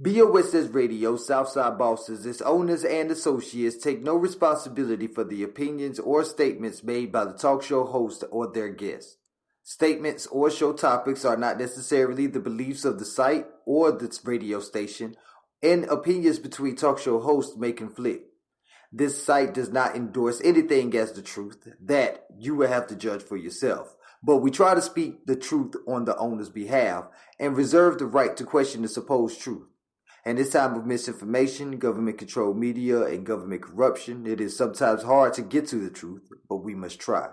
BOSS Radio, Southside Bosses, its owners and associates take no responsibility for the opinions or statements made by the talk show host or their guests. Statements or show topics are not necessarily the beliefs of the site or the radio station, and opinions between talk show hosts may conflict. This site does not endorse anything as the truth. That you will have to judge for yourself. But we try to speak the truth on the owner's behalf and reserve the right to question the supposed truth. In this time of misinformation, government-controlled media, and government corruption, it is sometimes hard to get to the truth, but we must try.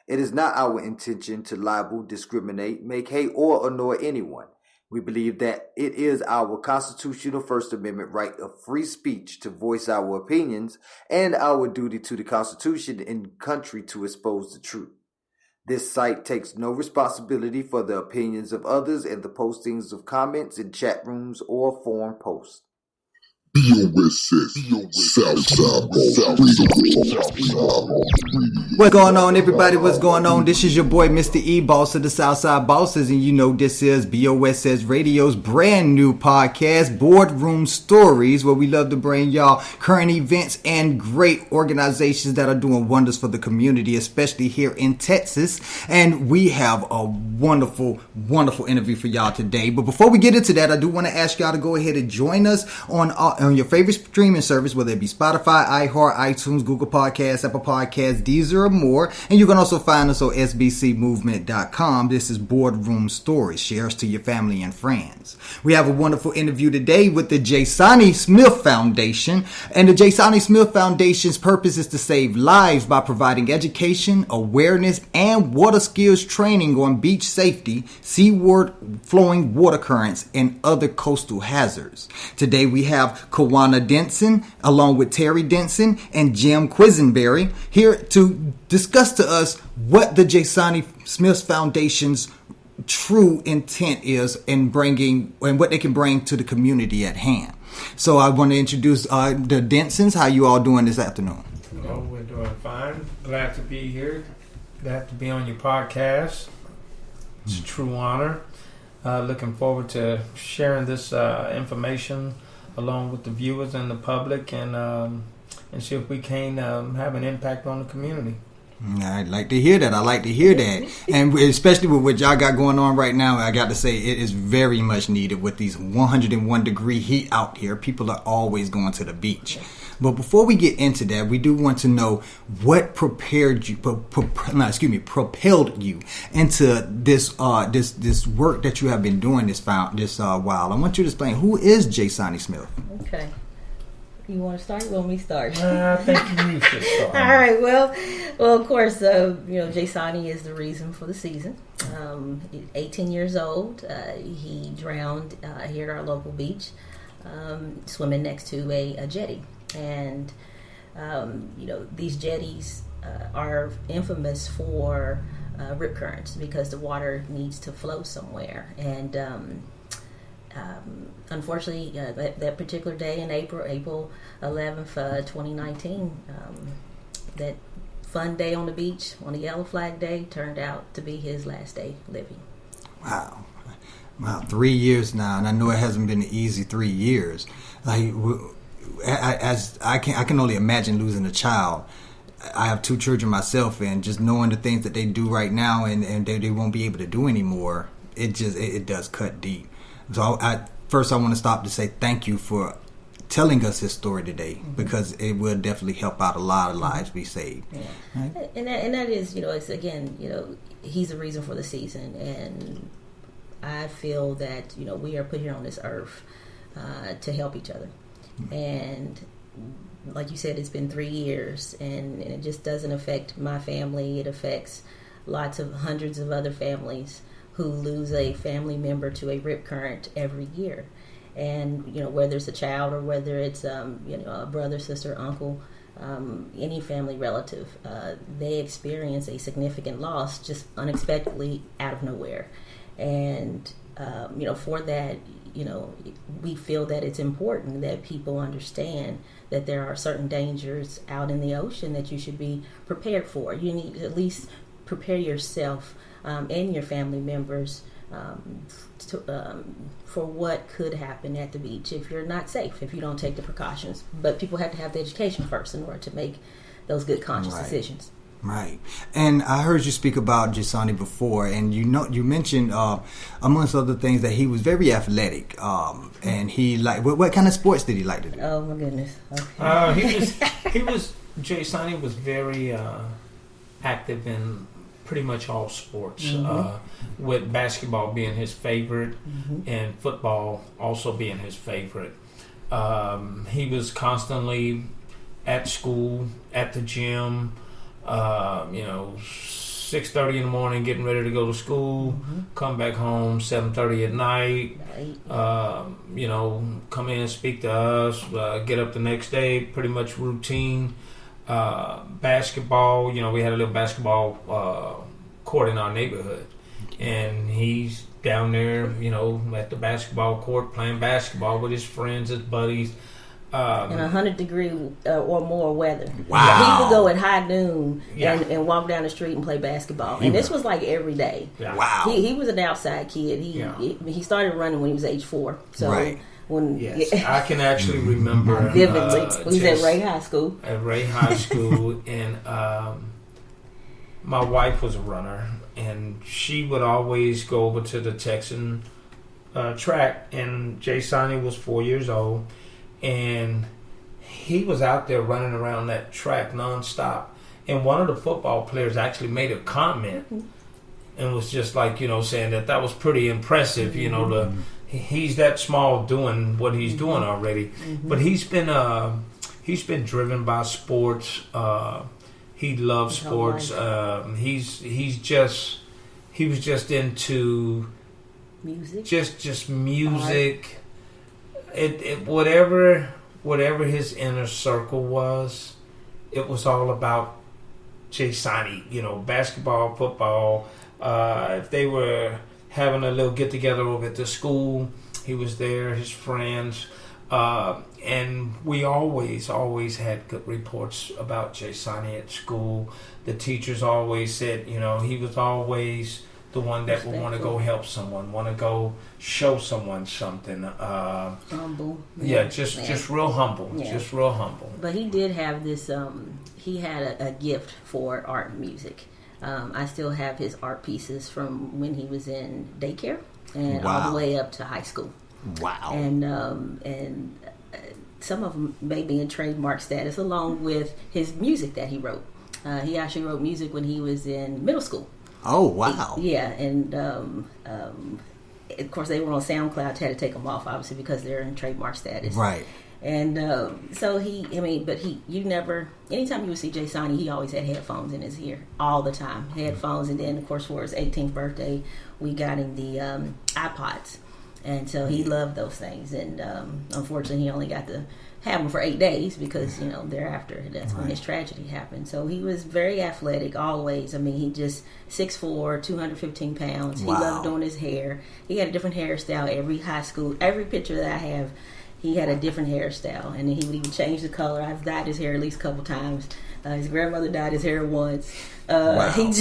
It is not our intention to libel, discriminate, make hate, or annoy anyone. We believe that it is our constitutional First Amendment right of free speech to voice our opinions and our duty to the Constitution and country to expose the truth. This site takes no responsibility for the opinions of others and the postings of comments in chat rooms or forum posts. What's going on, everybody? What's going on? This is your boy, Mr. E, boss of the Southside Bosses, and you know this is BOSS Radio's brand new podcast, Boardroom Stories, where we love to bring y'all current events and great organizations that are doing wonders for the community, especially here in Texas. And we have a wonderful, wonderful interview for y'all today. But before we get into that, I do want to ask y'all to go ahead and join us on your favorite streaming service, whether it be Spotify, iHeart, iTunes, Google Podcasts, Apple Podcasts, Deezer, or more. And you can also find us on sbcmovement.com. This is Boardroom Stories. Share us to your family and friends. We have a wonderful interview today with the Jasani Smith Foundation. And the Jasani Smith Foundation's purpose is to save lives by providing education, awareness, and water skills training on beach safety, seaward flowing water currents, and other coastal hazards. Today we have Kawana Denson, along with Terry Denson and Jim Quisenberry, here to discuss to us what the Jasani Smith Foundation's true intent is in bringing and what they can bring to the community at hand. So I want to introduce the Densons. How you all doing this afternoon? Well, we're doing fine. Glad to be here. Glad to be on your podcast. It's a true honor. Looking forward to sharing this information along with the viewers and the public, and see if we can have an impact on the community. I'd like to hear that. I like to hear that. And especially with what y'all got going on right now, I got to say it is very much needed with these 101 degree heat out here. People are always going to the beach. But before we get into that, we do want to know what propelled you into this this work that you have been doing this while. I want you to explain, who is Jasani Smith? Okay. You want to start? You want me to start? I think you should start. All right. Well, of course, Jasani is the reason for the season. 18 years old. He drowned here at our local beach, swimming next to a jetty. And, these jetties are infamous for rip currents because the water needs to flow somewhere. And unfortunately, that particular day in April 11th, 2019, that fun day on the beach, on the Yellow Flag Day, turned out to be his last day living. Wow, 3 years now, and I know it hasn't been an easy 3 years. Like, as I can only imagine losing a child. I have 2 children myself, and just knowing the things that they do right now and they won't be able to do anymore, it does cut deep. So first I want to stop to say thank you for telling us his story today, because it will definitely help out a lot of lives be saved. Yeah. Right? And that is, it's again, he's the reason for the season, and I feel that, we are put here on this earth to help each other. And like you said, it's been 3 years, and it just doesn't affect my family. It affects hundreds of other families who lose a family member to a rip current every year. And, whether it's a child or whether it's, a brother, sister, uncle, any family relative, they experience a significant loss just unexpectedly out of nowhere. And, for that, we feel that it's important that people understand that there are certain dangers out in the ocean that you should be prepared for. You need to at least prepare yourself and your family members for what could happen at the beach if you're not safe, if you don't take the precautions. But people have to have the education first in order to make those good conscious decisions. Right. And I heard you speak about Jasani before, and you mentioned amongst other things that he was very athletic, and he what kind of sports did he like to do? Oh my goodness. Okay. Jasani was very active in pretty much all sports, with basketball being his favorite and football also being his favorite. He was constantly at school, at the gym, 6:30 in the morning, getting ready to go to school, come back home 7:30 at night, come in and speak to us, get up the next day, pretty much routine. Basketball, we had a little basketball court in our neighborhood, and he's down there, at the basketball court playing basketball with his friends, his buddies. In 100-degree or more weather. Wow. He would go at high noon and walk down the street and play basketball. And this was like every day. Yeah. Wow. He was an outside kid. He started running when he was age 4. So right. I can actually remember vividly. He was at Ray High School. At Ray High School, and my wife was a runner, and she would always go over to the Texan track, and Jasani was 4 years old, and he was out there running around that track nonstop. And one of the football players actually made a comment and was just like, saying that was pretty impressive, he's that small doing what he's doing already. But he's been driven by sports. He loves sports. He was just into music. Just music. It whatever his inner circle was, it was all about Jasani. Basketball, football. If they were having a little get together over at the school, he was there. His friends, and we always had good reports about Jasani at school. The teachers always said, he was always the one that would want to go help someone, want to go show someone something. Humble. Just real humble. Yeah. Just real humble. But he did have this, he had a gift for art and music. I still have his art pieces from when he was in daycare and all the way up to high school. Wow. And some of them may be in trademark status along with his music that he wrote. He actually wrote music when he was in middle school. Oh, wow. And of course they were on SoundCloud. I had to take them off, obviously, because they're in trademark status. Right. And anytime you would see Jasani, he always had headphones in his ear all the time. Headphones, and then, of course, for his 18th birthday, we got him the iPods. And so he loved those things. And unfortunately, he only got to have them for 8 days because, thereafter, that's when his tragedy happened. So he was very athletic always. He just 6'4", 215 pounds. Wow. He loved doing his hair. He had a different hairstyle every high school. Every picture that I have, he had a different hairstyle. And then he would even change the color. I've dyed his hair at least a couple times. His grandmother dyed his hair once. Wow. I'm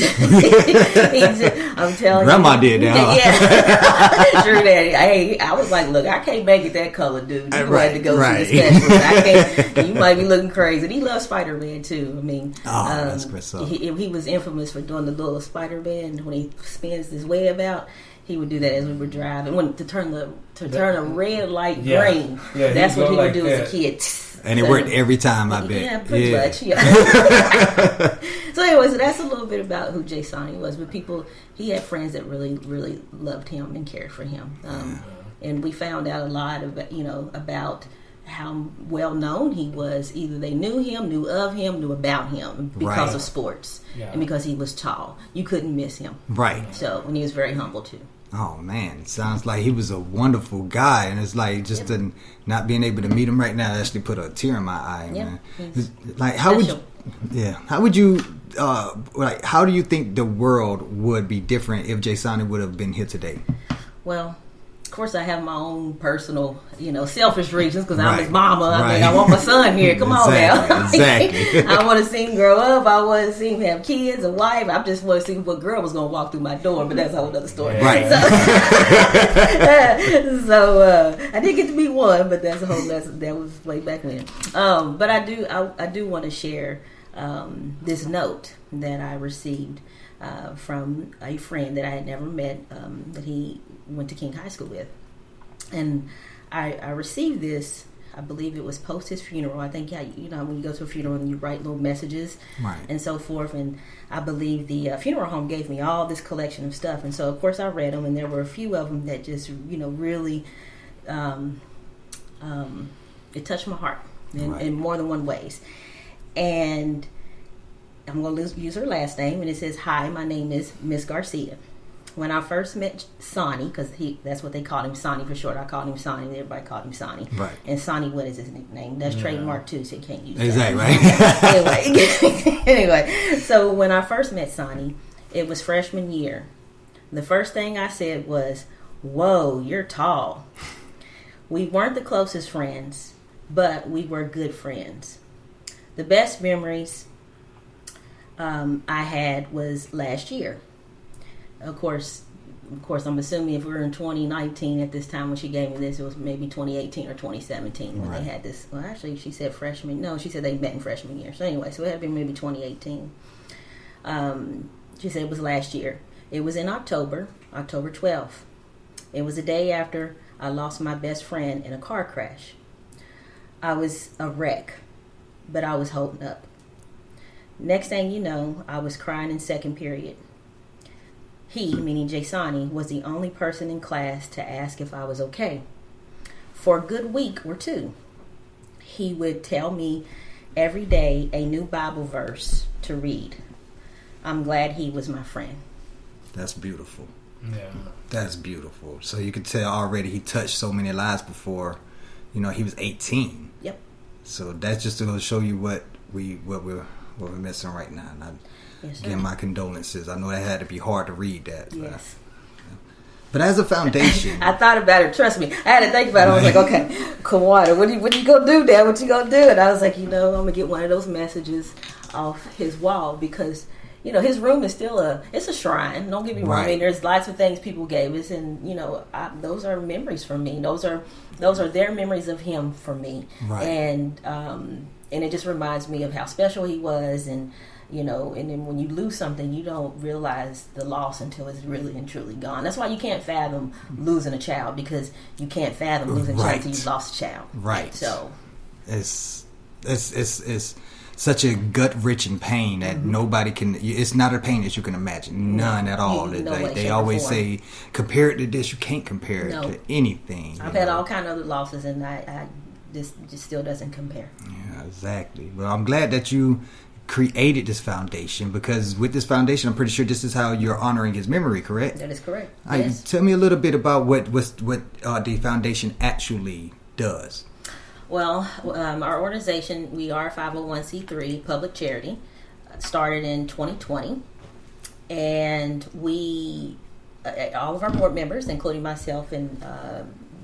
telling Grandma you. did that. Yeah. Sure daddy. I was like, look, I can't make it that color, dude. You had to go see the specialist. I can't. You might be looking crazy. And he loves Spider-Man too. That's great stuff. He was infamous for doing the little Spider-Man when he spins his web out. He would do that as we were driving. To turn a red light green. Yeah, that's what he would like do that. as a kid. And it worked every time, I bet. Yeah, pretty much. Yeah. So anyway, so that's a little bit about who Jasani was. But he had friends that really, really loved him and cared for him. And we found out a lot about how well known he was. Either they knew him, knew of him, knew about him because of sports and because he was tall. You couldn't miss him. Right. So, and he was very humble too. Oh man, sounds like he was a wonderful guy, and it's like just not being able to meet him right now actually put a tear in my eye, man. Like how would you how do you think the world would be different if Jasani would have been here today? Well, Of course, I have my own personal, selfish reasons because I'm Right. his mama. I Right. mean, I want my son here. Come on now. Exactly. I want to see him grow up. I want to see him have kids, a wife. I just want to see what girl was going to walk through my door, but that's a whole other story. Right. So I did get to meet one, but that's a whole lesson. That was way back when. But I do want to share this note that I received from a friend that I had never met, that he went to King High School with. And I received this, I believe it was post his funeral. I think, when you go to a funeral and you write little messages Right. and so forth. And I believe the funeral home gave me all this collection of stuff. And so, of course, I read them, and there were a few of them that just, really, it touched my heart in more than one ways. And I'm going to use her last name, and it says, "Hi, my name is Miss Garcia. When I first met Sonny," because that's what they called him, Sonny for short. I called him Sonny, and everybody called him Sonny. Right. And Sonny, what is his nickname? That's trademark too, so you can't use Exactly, that. right? Anyway, so when I first met Sonny, it was freshman year. The first thing I said was, "Whoa, you're tall." We weren't the closest friends, but we were good friends. The best memories I had was last year. Of course, I'm assuming if we were in 2019 at this time when she gave me this, it was maybe 2018 or 2017 when Right. they had this. Well, actually, she said freshman. No, she said they met in freshman year. So anyway, so it had been maybe 2018. She said it was last year. It was in October 12th. It was the day after I lost my best friend in a car crash. I was a wreck, but I was holding up. Next thing you know, I was crying in second period. He, meaning Jasani, was the only person in class to ask if I was okay. For a good week or two, he would tell me every day a new Bible verse to read. I'm glad he was my friend. That's beautiful. Yeah. That's beautiful. So you can tell already he touched so many lives before, he was 18. Yep. So that's just to go show you what we're missing right now. And Yes, sir. again, my condolences. I know that had to be hard to read that. Yes. But as a foundation, I thought about it. Trust me, I had to think about it. I was like, okay, Kawada, what you gonna do, Dad? What you gonna do? And I was like, I'm gonna get one of those messages off his wall because his room is still it's a shrine. Don't get me wrong. I mean, there's lots of things people gave us, and those are memories for me. Those are their memories of him for me. Right. And it just reminds me of how special he was, and and then when you lose something, you don't realize the loss until it's really and truly gone. That's why you can't fathom losing a child, because you can't fathom losing a child until you've lost a child. Right. So it's such a gut-wrenching pain that nobody can. It's not a pain that you can imagine. None at all. No way, They shape, or always form. say, compare it to this. You can't compare it to anything. I've had all kind of other losses, and I this just still doesn't compare. Yeah, exactly. Well, I'm glad that you created this foundation, because with this foundation, I'm pretty sure this is how you're honoring his memory, correct? That is correct. Yes. Tell me a little bit about what the foundation actually does. Well, our organization, we are a 501c3 public charity, started in 2020, and we, all of our board members, including myself and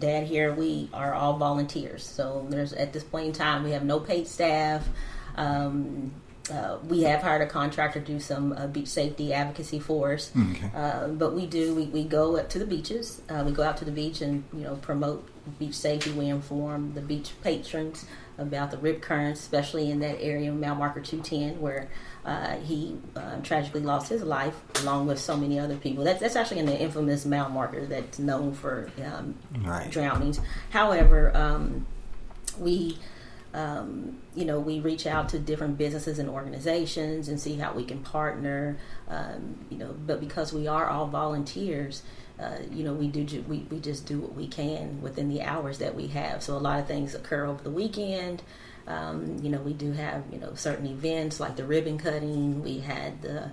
Dad here, we are all volunteers. So there's, at this point in time, we have no paid staff. We have hired a contractor to do some beach safety advocacy for us. Okay. But we go up to the beaches. We go out to the beach and promote beach safety. We inform the beach patrons about the rip currents, especially in that area of mile marker 210 where he tragically lost his life, along with so many other people. That's actually in the infamous mile marker that's known for drownings. However, we reach out to different businesses and organizations and see how we can partner. But because we are all volunteers, we just do what we can within the hours that we have. So a lot of things occur over the weekend. We do have, certain events like the ribbon cutting. We had the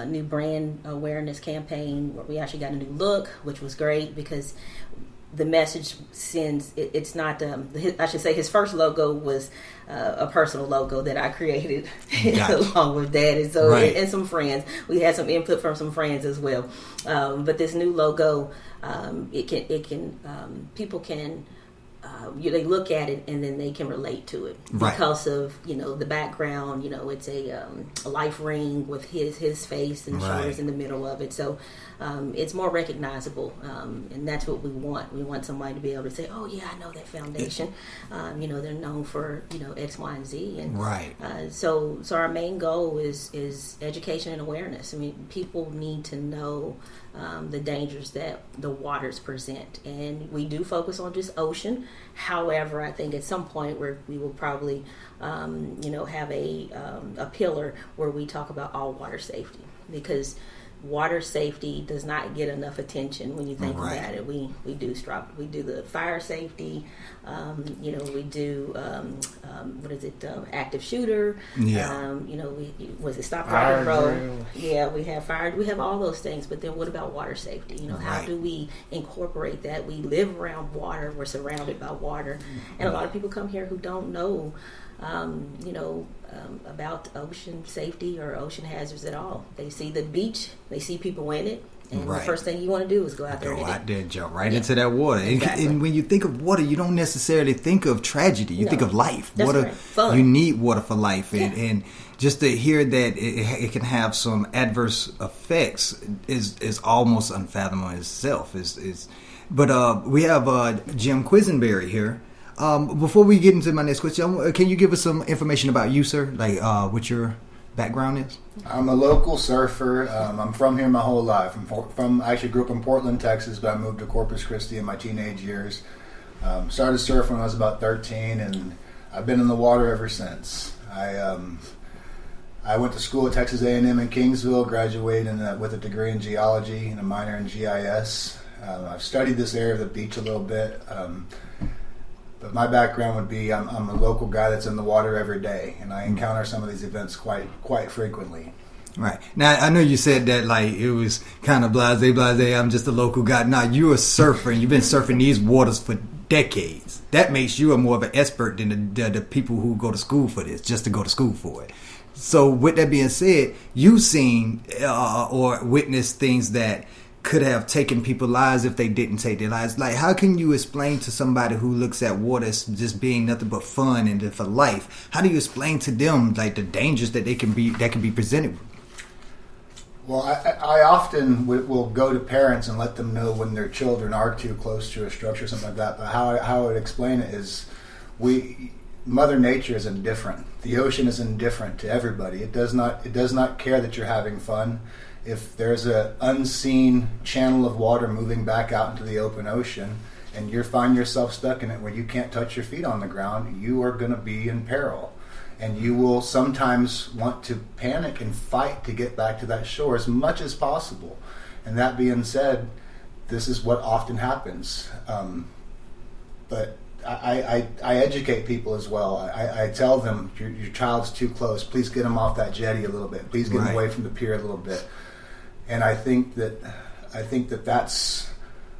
new brand awareness campaign where we actually got a new look, which was great because the message sends. It's not. I should say his first logo was a personal logo that I created along with Dad, and so and some friends. We had some input from some friends as well. But this new logo, people can. They look at it and then they can relate to it because of the background. It's a life ring with his face and shoulders in the middle of it, so it's more recognizable, and that's what we want. We want somebody to be able to say, "Oh yeah, I know that foundation." They're known for X, Y, and Z, and so our main goal is education and awareness. I mean, people need to know the dangers that the waters present, and we do focus on just ocean. However, I think at some point we will probably have a pillar where we talk about all water safety, because water safety does not get enough attention when you think about it. We do the fire safety, we do active shooter, was it stop, drop, and roll? Yeah, we have fire, we have all those things, but then what about water safety? How do we incorporate that? We live around water, we're surrounded by water, and a lot of people come here who don't know about ocean safety or ocean hazards at all. They see the beach, they see people in it, and the first thing you want to do is go out there and jump into that water. Exactly. And when you think of water, you don't necessarily think of tragedy. You think of life. That's water, fun. You need water for life, and just to hear that it can have some adverse effects is almost unfathomable in itself. But we have Jim Quisenberry here. Before we get into my next question, can you give us some information about you, sir? Like what your background is? I'm a local surfer. I'm from here my whole life. I actually grew up in Portland, Texas, but I moved to Corpus Christi in my teenage years. Started surfing when I was about 13, and I've been in the water ever since. I went to school at Texas A&M in Kingsville, graduated with a degree in geology and a minor in GIS. I've studied this area of the beach a little bit. But my background would be I'm a local guy that's in the water every day, and I encounter some of these events quite frequently. Right. Now, I know you said that like it was kind of blasé, I'm just a local guy. Now, you're a surfer, and you've been surfing these waters for decades. That makes you more of an expert than the people who go to school for this, just to go to school for it. So with that being said, you've seen or witnessed things that could have taken people's lives if they didn't take their lives. Like, how can you explain to somebody who looks at water as just being nothing but fun and for life? How do you explain to them like the dangers that can be presented? Well, I often will go to parents and let them know when their children are too close to a structure or something like that. But how I would explain it is, Mother Nature is indifferent. The ocean is indifferent to everybody. It does not care that you're having fun. If there's an unseen channel of water moving back out into the open ocean and you find yourself stuck in it where you can't touch your feet on the ground, you are going to be in peril. And you will sometimes want to panic and fight to get back to that shore as much as possible. And that being said, this is what often happens. But I educate people as well. I tell them, your child's too close. Please get them off that jetty a little bit. Please get them away from the pier a little bit. And I think that that's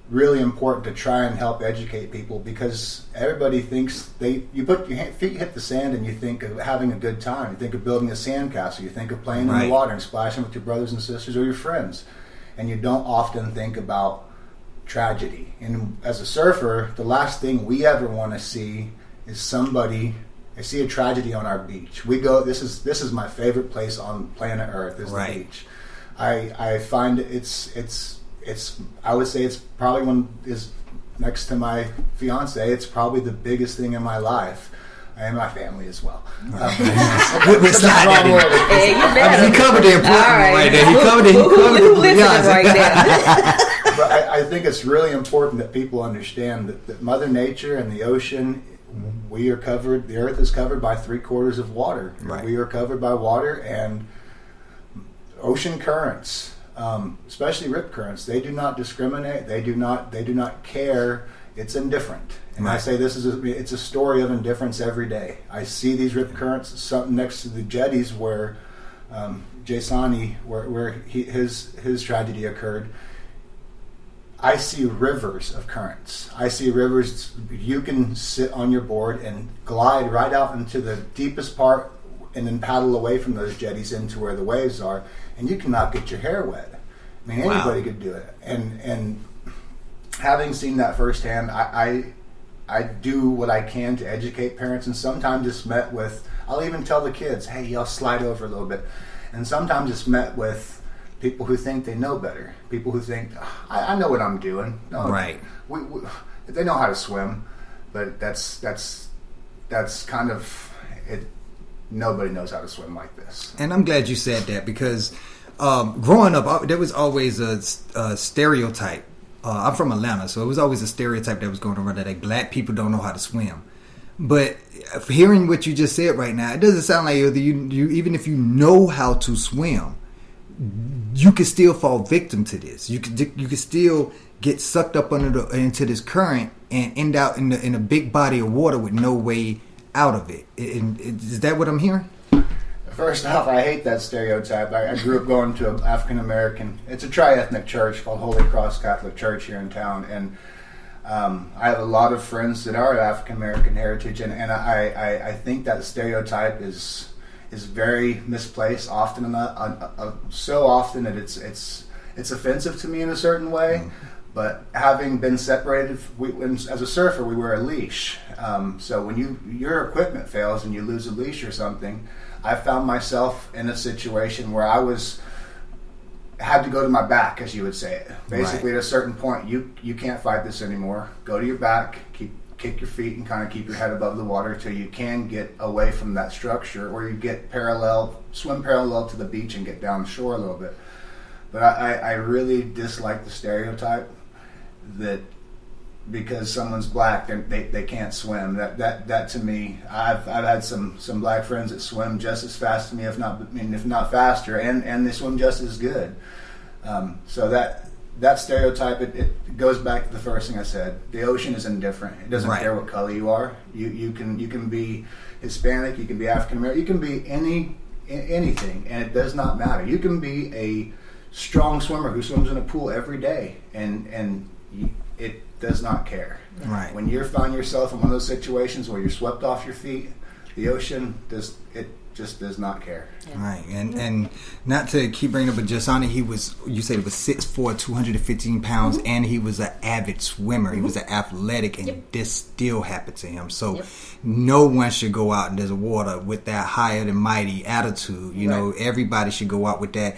really important to try and help educate people, because everybody thinks you put your feet hit the sand and you think of having a good time. You think of building a sandcastle. You think of playing in the water and splashing with your brothers and sisters or your friends. And you don't often think about tragedy. And as a surfer, the last thing we ever want to see is I see a tragedy on our beach. We go. This is my favorite place on planet Earth. Is the beach. I find it's I would say it's probably one is next to my fiance. It's probably the biggest thing in my life. And my family as well. We're sliding in. He covered the important right there. He covered the right there. But I think it's really important that people understand that Mother Nature and the ocean, we are covered. The Earth is covered by 3/4 of water. Right. We are covered by water, and ocean currents, especially rip currents. They do not discriminate. They do not care. It's indifferent. And I say it's a story of indifference every day. I see these rip currents, something next to the jetties where Jay Sani, where his tragedy occurred. I see rivers of currents. I see rivers. You can sit on your board and glide right out into the deepest part and then paddle away from those jetties into where the waves are, and you cannot get your hair wet. I mean, anybody could do it. And having seen that firsthand, I do what I can to educate parents, and sometimes it's met with, I'll even tell the kids, hey, y'all slide over a little bit. And sometimes it's met with people who think they know better. People who think, I know what I'm doing. No, right. We, they know how to swim, but that's kind of it. Nobody knows how to swim like this. And I'm glad you said that, because growing up, there was always a stereotype. I'm from Atlanta, so it was always a stereotype that was going around that black people don't know how to swim. But hearing what you just said right now, it doesn't sound like you even if you know how to swim, you could still fall victim to this. You could still get sucked up into this current and end out in a big body of water with no way out of it. Is that what I'm hearing? First off, I hate that stereotype. I grew up going to an African American. It's a tri-ethnic church called Holy Cross Catholic Church here in town, and I have a lot of friends that are African American heritage, and I think that stereotype is very misplaced often, so often that it's offensive to me in a certain way. Mm-hmm. But having been separated, as a surfer, we wear a leash. So when your equipment fails and you lose a leash or something, I found myself in a situation where I had to go to my back, as you would say it. Basically, At a certain point, you can't fight this anymore. Go to your back, kick your feet, and kind of keep your head above the water till you can get away from that structure, or you get swim parallel to the beach and get down the shore a little bit. But I really dislike the stereotype that because someone's black, they can't swim. That to me, I've had some black friends that swim just as fast as me, if not faster, and they swim just as good. So that stereotype, it goes back to the first thing I said. The ocean is indifferent. It doesn't care what color you are. You can be Hispanic, you can be African American, you can be anything, and it does not matter. You can be a strong swimmer who swims in a pool every day, and it does not care. Right. When you find yourself in one of those situations where you're swept off your feet, the ocean just does not care. Yeah. Right. And not to keep bringing up, but Jasani, you said he was 6'4", 215 pounds, and he was an avid swimmer. He was an athletic, and this still happened to him. So no one should go out into the water with that higher than mighty attitude. You know, everybody should go out with that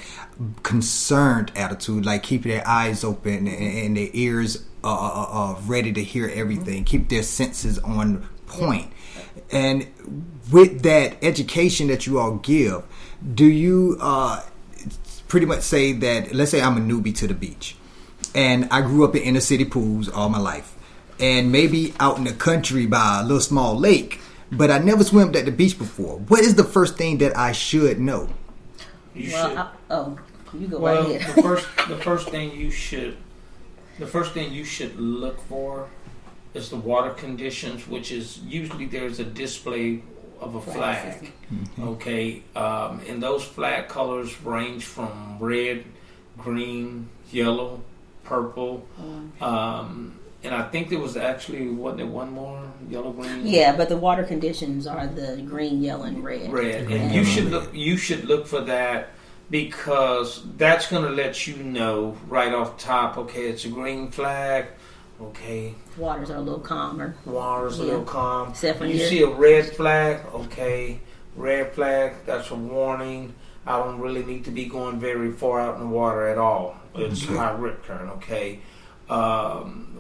concerned attitude, like keep their eyes open and their ears ready to hear everything. Keep their senses on point. And with that education that you all give, do you pretty much say that, let's say I'm a newbie to the beach, and I grew up in inner city pools all my life, and maybe out in the country by a little small lake, but I never swam at the beach before. What is the first thing that I should know? You go right ahead. the first thing you should look for is the water conditions, which is usually there's a display of a flag. Mm-hmm. Okay, and those flag colors range from red, green, yellow, purple. And I think there was actually, wasn't there one more? Yellow, green? Yeah, but the water conditions are the green, yellow, and red. And you should look for that, because that's going to let you know right off top, okay, it's a green flag, okay. Waters are a little calmer. A little calm. Except when you see a red flag, okay, red flag, that's a warning. I don't really need to be going very far out in the water at all. It's high rip current, okay.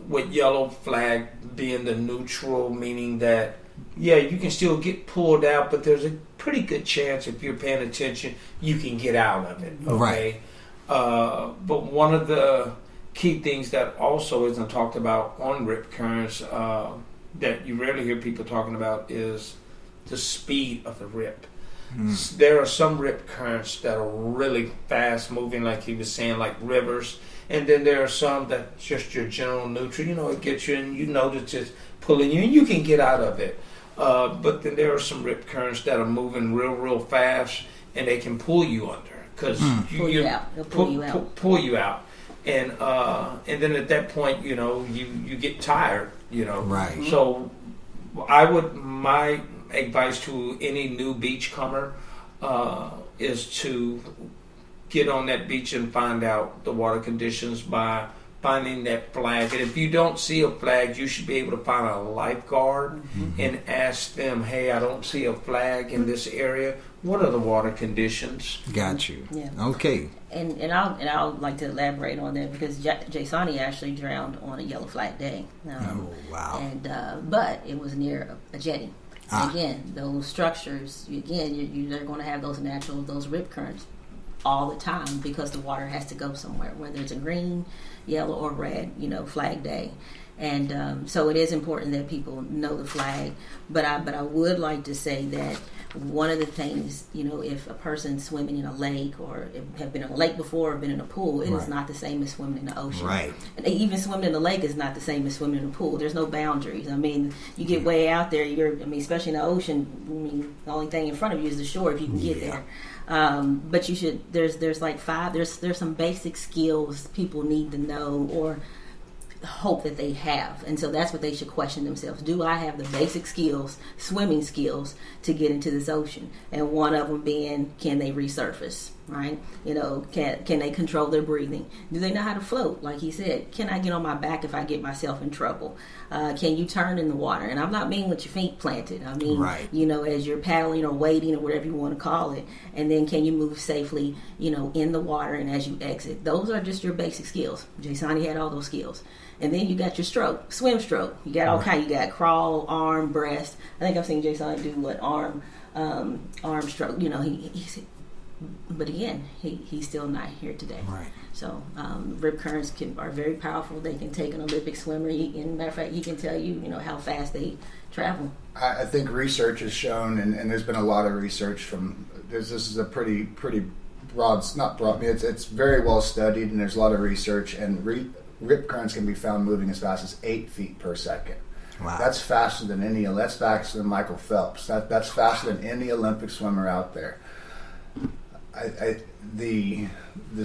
With yellow flag being the neutral, meaning that, you can still get pulled out, but there's a pretty good chance, if you're paying attention, you can get out of it, okay? Right. But one of the key things that also isn't talked about on rip currents that you rarely hear people talking about is the speed of the rip. There are some rip currents that are really fast moving, like he was saying, like rivers, and then there are some that just your general neutral, it gets you and you know that it's pulling you and you can get out of it. But then there are some rip currents that are moving real fast, and they can pull you under, because pull you out. Pull you out. and then at that point, you get tired, Right. So my advice to any new beachcomer is to get on that beach and find out the water conditions by finding that flag. And if you don't see a flag, you should be able to find a lifeguard and ask them, hey, I don't see a flag in this area. What are the water conditions? Got you. Yeah. Okay. And I'll like to elaborate on that because Jasani actually drowned on a yellow flag day. Oh, wow. And but it was near a jetty. Again, those structures, they're going to have those rip currents all the time because the water has to go somewhere, whether it's a green, yellow, or red, flag day. And so it is important that people know the flag. But I would like to say that one of the things, if a person's swimming in a lake or have been in a lake before or been in a pool, it is not the same as swimming in the ocean. Right. And even swimming in the lake is not the same as swimming in a pool. There's no boundaries. I mean, you get way out there, especially in the ocean, the only thing in front of you is the shore if you can get there. But you should, there's some basic skills people need to know or hope that they have, and so that's what they should question themselves. Do I have the basic skills, swimming skills, to get into this ocean? And one of them being, can they resurface, right? Can they control their breathing? Do they know how to float? Like he said, can I get on my back if I get myself in trouble? Can you turn in the water? And I'm not meaning with your feet planted. I mean, as you're paddling or wading or whatever you want to call it. And then can you move safely, in the water and as you exit? Those are just your basic skills. Jasani had all those skills. And then you got your swim stroke. You got all kinds. You got crawl, arm, breast. I think I've seen Jason do arm stroke. But again, he's still not here today. Right. So rip currents are very powerful. They can take an Olympic swimmer. Matter of fact, he can tell you, how fast they travel. I think research has shown, and there's been a lot of research from. This is a pretty broad. Not broad. I mean, it's very well studied, and there's a lot of research and. Rip currents can be found moving as fast as 8 feet per second. Wow. That's faster than That's faster than Michael Phelps. That's faster than any Olympic swimmer out there. The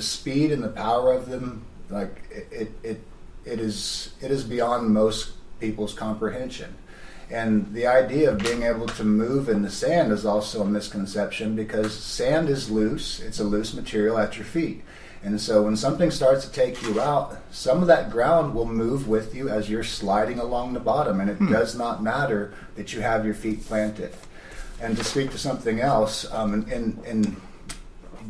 speed and the power of them, like it is beyond most people's comprehension. And the idea of being able to move in the sand is also a misconception because sand is loose. It's a loose material at your feet. And so when something starts to take you out, some of that ground will move with you as you're sliding along the bottom. And it does not matter that you have your feet planted. And to speak to something else, and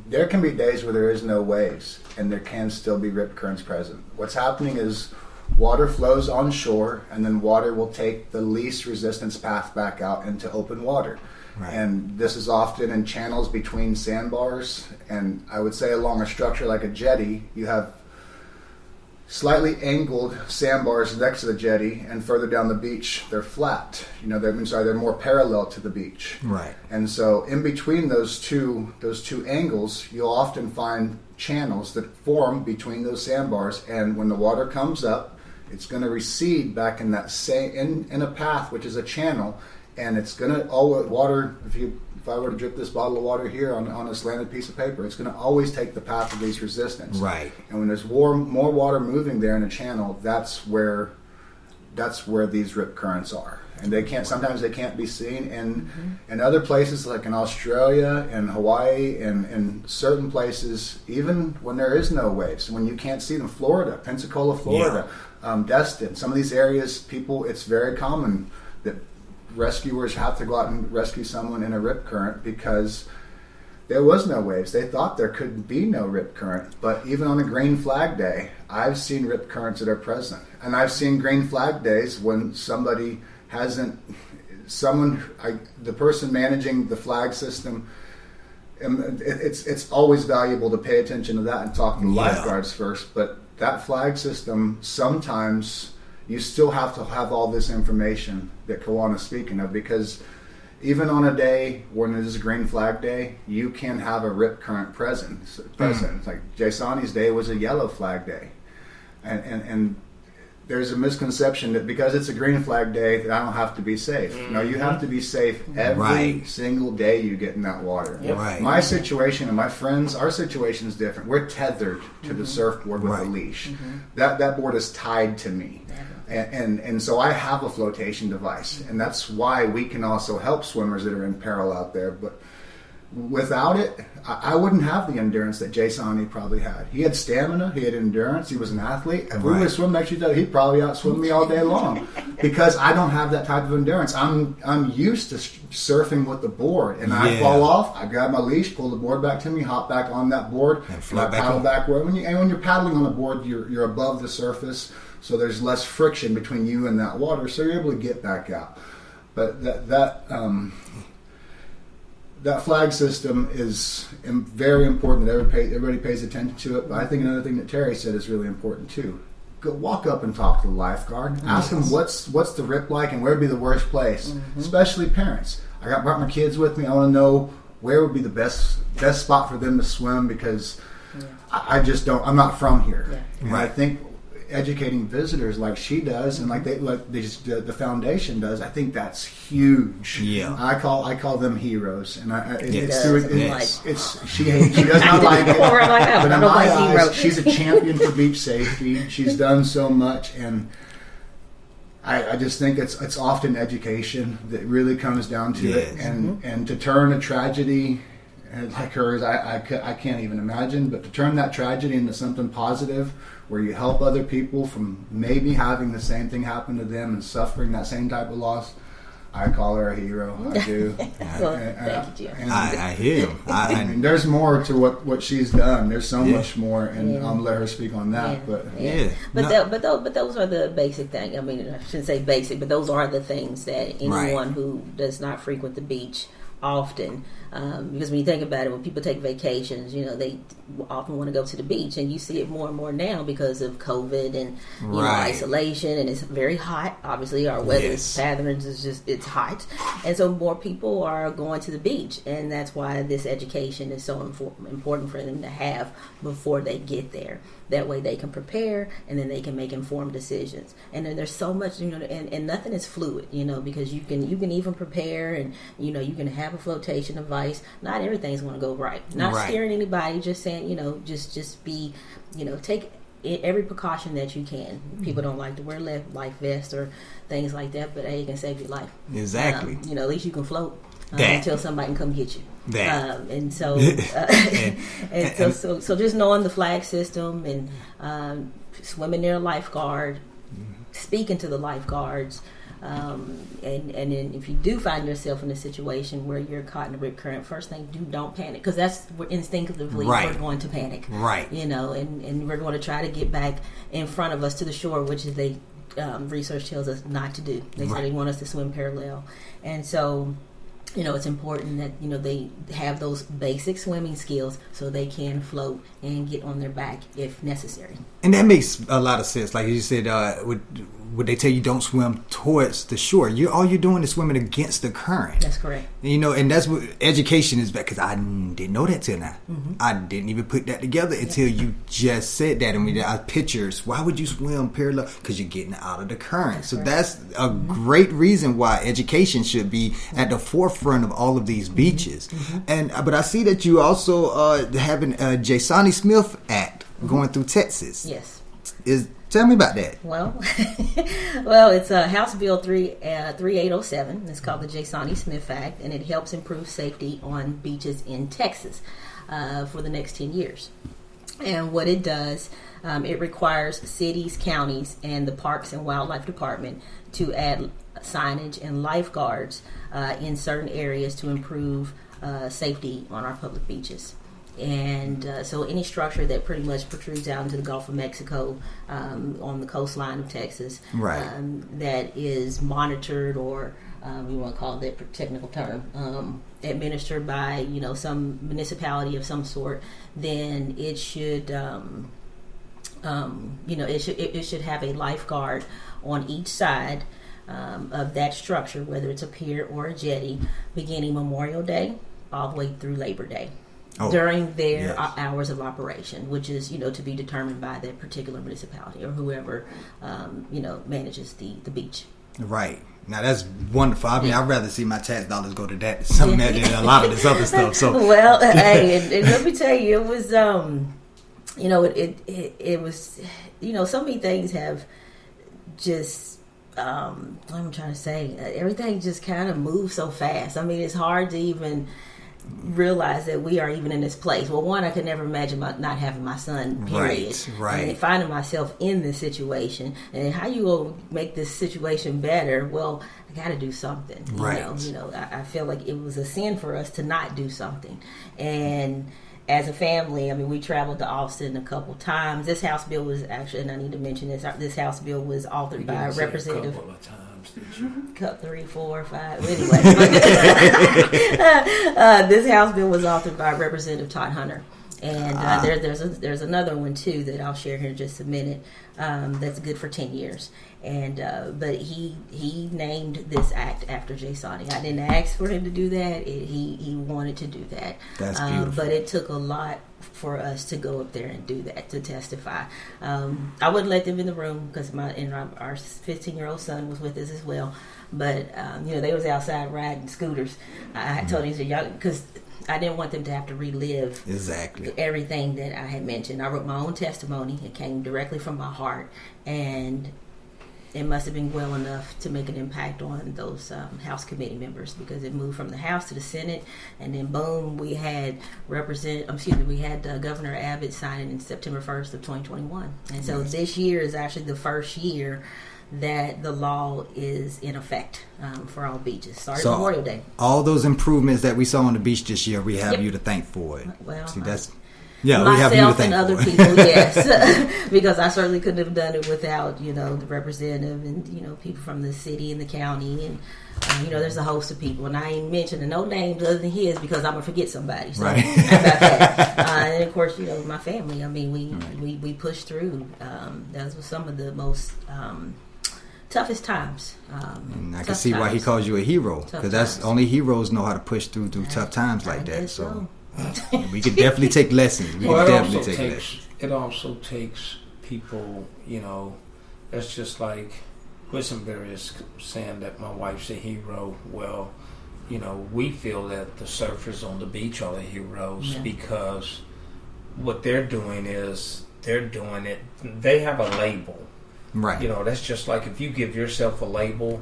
there can be days where there is no waves and there can still be rip currents present. What's happening is water flows on shore and then water will take the least resistance path back out into open water. Right. And this is often in channels between sandbars, and I would say along a structure like a jetty, you have slightly angled sandbars next to the jetty, and further down the beach, they're flat. They're more parallel to the beach. Right. And so in between those two angles, you'll often find channels that form between those sandbars, and when the water comes up, it's going to recede back in that in a path, which is a channel. And it's going to water. If I were to drip this bottle of water here on a slanted piece of paper, it's going to always take the path of least resistance. Right. And when there's more water moving there in a channel, that's where these rip currents are. And sometimes they can't be seen. And in other places like in Australia and Hawaii and in certain places, even when there is no waves, when you can't see them, Florida, Pensacola, Florida, Destin, some of these areas, it's very common that rescuers have to go out and rescue someone in a rip current because there was no waves. They thought there could be no rip current. But even on a green flag day, I've seen rip currents that are present. And I've seen green flag days when the person managing the flag system, it's always valuable to pay attention to that and talk to the lifeguards first. But that flag system, sometimes you still have to have all this information that Kawan is speaking of, because even on a day when it is a green flag day, you can have a rip current present. Like Jasani's day was a yellow flag day. And there's a misconception that because it's a green flag day that I don't have to be safe. No, you have to be safe every single day you get in that water. Right. My situation and my friends, our situation is different. We're tethered to the surfboard with a leash. That board is tied to me. And so I have a flotation device, and that's why we can also help swimmers that are in peril out there. But without it, I wouldn't have the endurance that Jasony probably had. He had stamina, he had endurance, he was an athlete. If we were to swim next to each other, he'd probably outswim me all day long because I don't have that type of endurance. I'm used to surfing with the board, and I fall off, I grab my leash, pull the board back to me, hop back on that board, and I paddle back. When you're paddling on a board, you're above the surface, so there's less friction between you and that water, so you're able to get back out. But that flag system is very important. Everybody pays attention to it. But I think another thing that Terry said is really important too. Go walk up and talk to the lifeguard. Ask them what's the rip like and where would be the worst place. Especially parents. I brought my kids with me. I want to know where would be the best spot for them to swim because I just don't. I'm not from here. Yeah. And I think educating visitors like she does and like the foundation does, I think that's huge. Yeah, I call them heroes, and she does not like it. But in my eyes, she's a champion for beach safety. She's done so much, and I just think it's often education that really comes down to it, and to turn a tragedy like hers, I can't even imagine, but to turn that tragedy into something positive where you help other people from maybe having the same thing happen to them and suffering that same type of loss, I call her a hero. I do. Well, thank you, Jim. I hear him. I mean, there's more to what she's done. There's so much more, and I'm gonna let her speak on that. But those are the basic things. I mean, I shouldn't say basic, but those are the things that anyone who does not frequent the beach often, because when you think about it, when people take vacations, they often want to go to the beach, and you see it more and more now because of COVID and isolation, and it's very hot. Obviously, our weather patterns it's hot, and so more people are going to the beach, and that's why this education is so important for them to have before they get there. That way they can prepare, and then they can make informed decisions. And then there's so much, and nothing is fluid, because you can even prepare, and you can have a flotation device. Not everything's going to go right. Not scaring anybody, just saying, just be, take every precaution that you can. People don't like to wear life vests or things like that, but hey, it can save your life. Exactly. At least you can float until somebody can come get you. So just knowing the flag system and swimming near a lifeguard, speaking to the lifeguards, and then if you do find yourself in a situation where you're caught in a rip current, first thing, don't panic, because that's instinctively we're going to panic, and we're going to try to get back in front of us to the shore, which is research tells us not to do. They say they want us to swim parallel, and so. It's important that, they have those basic swimming skills so they can float and get on their back if necessary. And that makes a lot of sense. Like you said, would they tell you don't swim towards the shore? All you're doing is swimming against the current. That's correct. And that's what education is about, because I didn't know that till now. I didn't even put that together until you just said that. And we got pictures. Why would you swim parallel? Because you're getting out of the current. That's a great reason why education should be at the forefront of all of these beaches. But I see that you also having a Jasony Smith Act going through Texas. Yes. Tell me about that. Well, it's House Bill 3807. It's called the Jasony Smith Act, and it helps improve safety on beaches in Texas for the next 10 years. And what it does, it requires cities, counties, and the Parks and Wildlife Department to add signage and lifeguards in certain areas to improve safety on our public beaches. And so any structure that pretty much protrudes out into the Gulf of Mexico on the coastline of Texas that is monitored, or we want to call that technical term, administered by some municipality of some sort, then it should it should have a lifeguard on each side of that structure, whether it's a pier or a jetty, beginning Memorial Day all the way through Labor Day. during their yes. hours of operation, which is, to be determined by that particular municipality or whoever, manages the beach. Right. Now that's wonderful. I mean, I'd rather see my tax dollars go to that something than a lot of this other stuff. So well, hey, and let me tell you, it was it was so many things have just what I'm trying to say, everything just kind of moves so fast. I mean, it's hard to even realize that we are even in this place. Well, one, I could never imagine not having my son, period. Right. And finding myself in this situation, and how you will make this situation better. Well, I got to do something. Right. I feel like it was a sin for us to not do something. And as a family, I mean, we traveled to Austin a couple times. This House bill was actually, and I need to mention this. This House bill was authored by Representative. A couple of times, did you? Cup 3, 4, 5. Anyway, this House bill was authored by Representative Todd Hunter, and there's another one too that I'll share here in just a minute. That's good for 10 years, and but he named this act after Jay Sani. I didn't ask for him to do that. He wanted to do that. That's beautiful. But it took a lot for us to go up there and do that, to testify. I wouldn't let them in the room because our 15-year-old son was with us as well. But they was outside riding scooters. I told him, y'all, because I didn't want them to have to relive exactly everything that I had mentioned. I wrote my own testimony. It came directly from my heart, and it must have been well enough to make an impact on those House committee members, because it moved from the House to the Senate, and then boom, we had Governor Abbott signing in September 1st of 2021, and so this year is actually the first year that the law is in effect for all beaches. Started Memorial Day. All those improvements that we saw on the beach this year, we have you to thank for it. Well, see, that's. Yeah, myself and other people, yes, because I certainly couldn't have done it without the representative and people from the city and the county, and there's a host of people, and I ain't mentioning no names other than his because I'm gonna forget somebody. So right. About that, and of course my family. I mean, we pushed through. Those were some of the most toughest times. And I can see why he calls you a hero, because that's only heroes know how to push through tough times like that. So. We could definitely take lessons. It also takes people, that's just like Wissenberry is saying that my wife's a hero. Well, we feel that the surfers on the beach are the heroes because what they're doing is they have a label. Right. That's just like if you give yourself a label,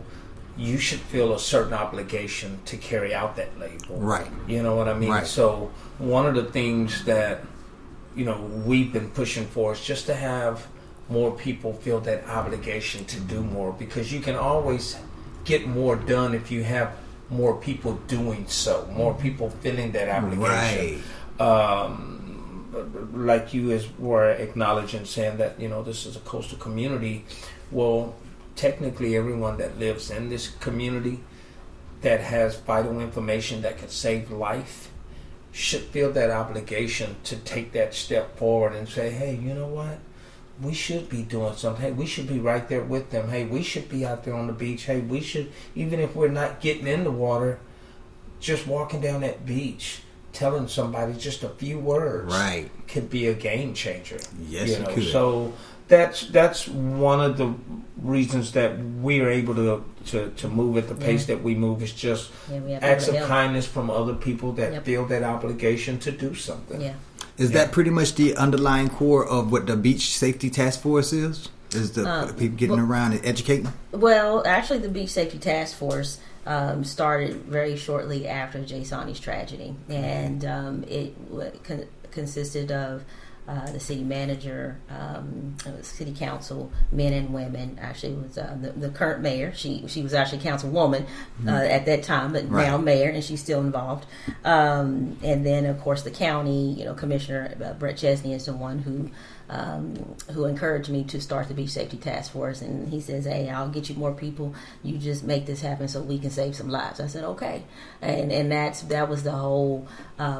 you should feel a certain obligation to carry out that label. Right. You know what I mean? Right. So one of the things that, we've been pushing for is just to have more people feel that obligation to do more, because you can always get more done if you have more people doing so, more people feeling that obligation. Right. Like you were acknowledging, saying that, this is a coastal community. Well, technically everyone that lives in this community that has vital information that could save life should feel that obligation to take that step forward and say, hey, you know what? We should be doing something. Hey, we should be right there with them. Hey, we should be out there on the beach. Hey, we should, even if we're not getting in the water, just walking down that beach, telling somebody just a few words could be a game changer. Yes, it could. So that's one of the reasons that we are able to move at the pace that we move, is just acts of kindness from other people that feel that obligation to do something. Yeah. Is that pretty much the underlying core of what the Beach Safety Task Force is? Is the people getting around and educating? Well, actually, the Beach Safety Task Force started very shortly after Jay Sani's tragedy, and it consisted of the city manager, city council, men and women. Actually, it was the current mayor. She was actually councilwoman at that time, but now mayor, and she's still involved. And then, of course, the county, Commissioner Brett Chesney is the one who who encouraged me to start the Beach Safety Task Force. And he says, hey, I'll get you more people. You just make this happen so we can save some lives. I said, okay. And that was the whole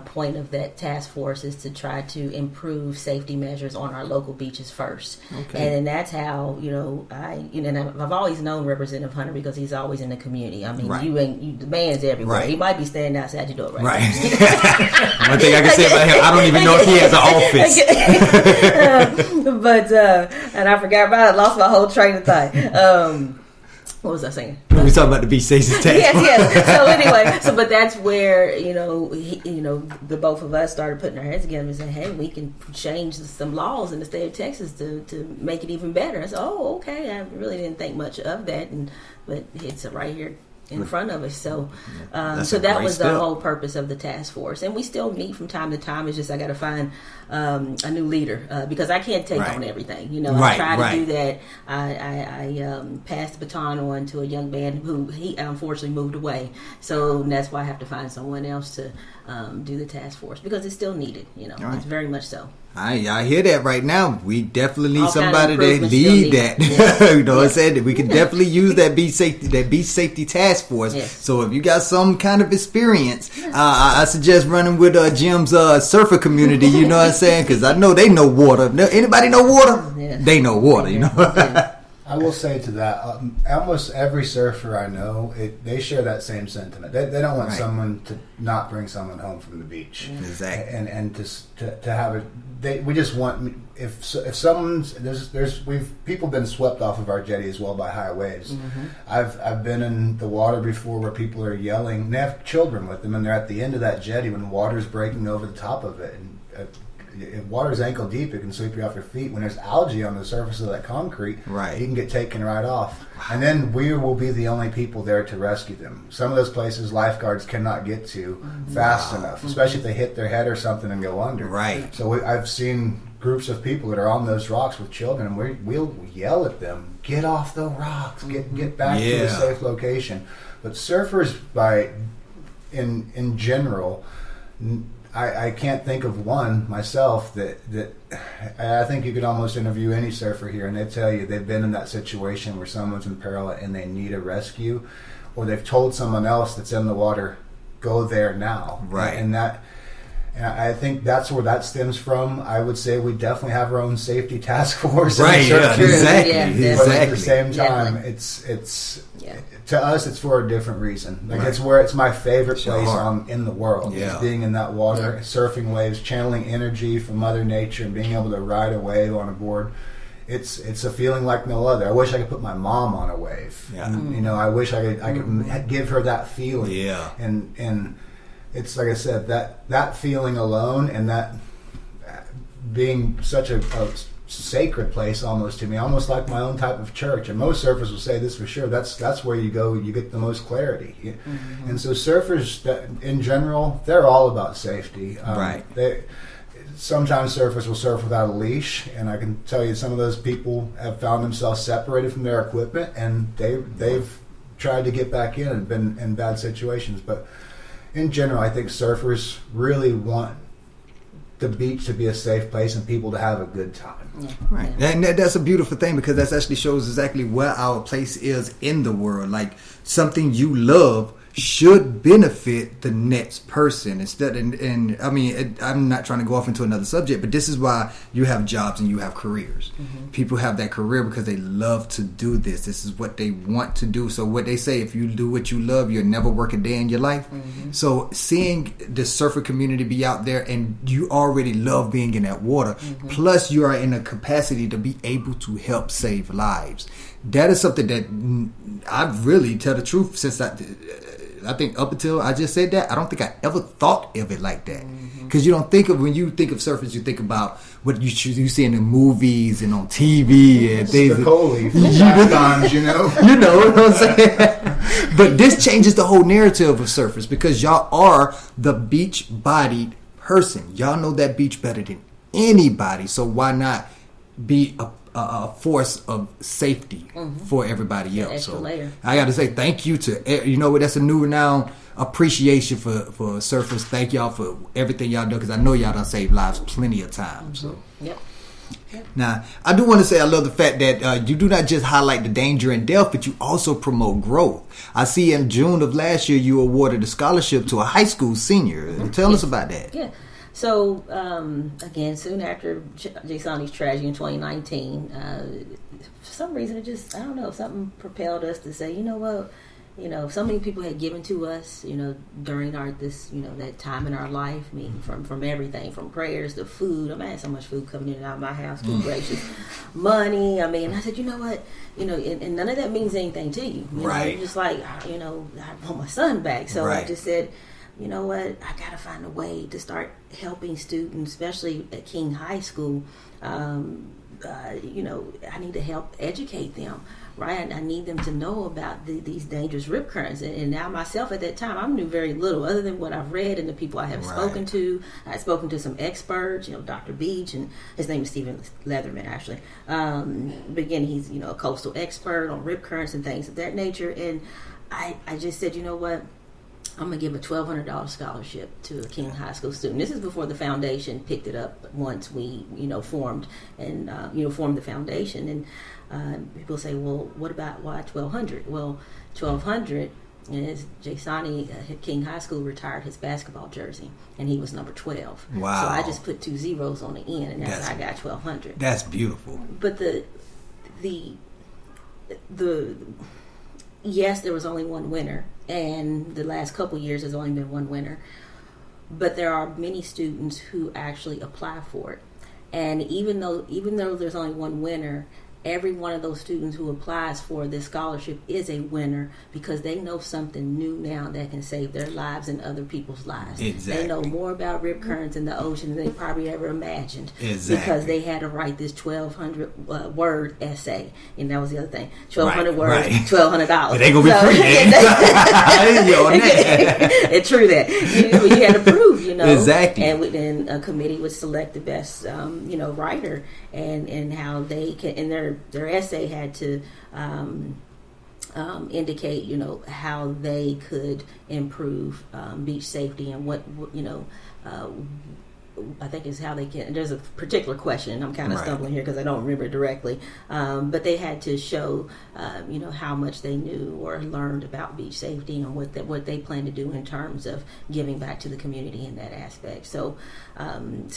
point of that task force, is to try to improve safety measures on our local beaches first. Okay. And that's how, I've always known Representative Hunter because he's always in the community. I mean, the man's everywhere. Right. He might be standing outside your door right. One thing I can say about him, I don't even know if he has an office. But and I forgot about it. I lost my whole train of thought. What was I saying? We were talking about the Beach Safety Task Force. Yes. So anyway, but that's where the both of us started putting our heads together and saying, hey, we can change some laws in the state of Texas to make it even better. I said, oh, okay. I really didn't think much of that, but it's right here in front of us. So that was the whole purpose of the task force. And we still meet from time to time. It's just I got to find a new leader because I can't take on everything. I try to do that. I passed the baton on to a young man who he unfortunately moved away. So that's why I have to find someone else to do the task force because it's still needed. It's very much so. I hear that right now. We definitely need somebody to lead that. Yeah. You know what I'm saying? We can definitely use that beach safety task force. Yes. So if you got some kind of experience, I suggest running with Jim's surfer community. You know what I'm saying? Because I know they know water. Anybody know water? Yeah. They know water. You know. Yeah. I will say to that, almost every surfer I know, they share that same sentiment. They don't want someone to not bring someone home from the beach. Exactly. And to have it. We just want if someone's we've people been swept off of our jetty as well by high waves. Mm-hmm. I've been in the water before where people are yelling. And they have children with them, and they're at the end of that jetty when water's breaking over the top of it. And if water's ankle deep, it can sweep you off your feet. When there's algae on the surface of that concrete, you can get taken right off. And then we will be the only people there to rescue them. Some of those places lifeguards cannot get to fast enough, especially if they hit their head or something and go under. Right. So I've seen groups of people that are on those rocks with children, and we'll yell at them, get off the rocks, get back to a safe location. But surfers, in general, I can't think of one myself that I think you could almost interview any surfer here and they tell you they've been in that situation where someone's in peril and they need a rescue, or they've told someone else that's in the water, go there now. Right. And I think that's where that stems from. I would say we definitely have our own safety task force. Right, exactly. But at the same time, it's to us, it's for a different reason. Like it's my favorite place in the world. Yeah. Being in that water, surfing waves, channeling energy from Mother Nature, and being able to ride a wave on a board. It's a feeling like no other. I wish I could put my mom on a wave. Yeah. And, I wish I could give her that feeling. Yeah. And it's like I said, that feeling alone, and that being such a sacred place almost to me, almost like my own type of church. And most surfers will say this for sure. That's where you go, you get the most clarity. Mm-hmm. And so surfers, in general, they're all about safety. Sometimes surfers will surf without a leash, and I can tell you some of those people have found themselves separated from their equipment, and they've tried to get back in and been in bad situations. But in general, I think surfers really want the beach to be a safe place and people to have a good time. Yeah. Right. And that's a beautiful thing, because that actually shows exactly where our place is in the world. Like, something you love should benefit the next person instead. And I mean, I'm not trying to go off into another subject, but this is why you have jobs and you have careers. Mm-hmm. People have that career because they love to do this. This is what they want to do. So what they say, if you do what you love, you'll never work a day in your life. Mm-hmm. So seeing the surfer community be out there, and you already love being in that water, mm-hmm. plus you are in a capacity to be able to help save lives. That is something that I've really, tell the truth, since I think up until I just said that, I don't think I ever thought of it like that. Because you don't think of, when you think of surfers, you think about what you see in the movies and on TV and things. Shotguns, you know what I'm saying? But this changes the whole narrative of surfers, because y'all are the beach-bodied person. Y'all know that beach better than anybody. So why not be a force of safety for everybody else? So I got to say thank you to that's a new renowned appreciation for surfers. Thank y'all for everything y'all do, because I know y'all done saved lives plenty of times. So yep. Now, I do want to say I love the fact that you do not just highlight the danger and death, but you also promote growth. I see in June of last year you awarded a scholarship to a high school senior. Tell us about that. Yeah. So, again, soon after Jay Sonny's tragedy in 2019, for some reason it just, I don't know, something propelled us to say, you know what, so many people had given to us, during that time in our life. I mean, from everything, from prayers to food. I had so much food coming in and out of my house. Good gracious, money. I mean, I said, you know what, and none of that means anything to you. Right. You're just like, I want my son back. So right. I just said, you know what, I got to find a way to start helping students, especially at King High School. I need to help educate them. Right, I need them to know about these dangerous rip currents. And now myself at that time, I knew very little other than what I've read and the people I have spoken to. I've spoken to some experts, Dr. Beach, and his name is Stephen Leatherman, actually. But again, he's, a coastal expert on rip currents and things of that nature. And I just said, you know what? I'm going to give a $1,200 scholarship to a King High School student. This is before the foundation picked it up once we, formed the foundation. And people say, well, why 1,200? Well, 1,200 is Jay Sonny at King High School retired his basketball jersey, and he was number 12. Wow. So I just put 2 zeros on the end, and that's how I got 1,200. That's beautiful. But yes, there was only one winner, and the last couple years there's only been one winner. But there are many students who actually apply for it, and even though there's only one winner, every one of those students who applies for this scholarship is a winner because they know something new now that can save their lives and other people's lives. Exactly. They know more about rip currents in the ocean than they probably ever imagined. Exactly. Because they had to write this 1,200 word essay, and that was the other thing. 1,200 words, $1,200. But they gonna be free. It's true that you had to prove, Exactly. And then a committee would select the best, writer, and how they can, and their essay had to indicate, how they could improve beach safety and what I think is how they can. There's a particular question. I'm kind of stumbling here because I don't remember it directly. But they had to show, how much they knew or learned about beach safety and what they plan to do in terms of giving back to the community in that aspect. So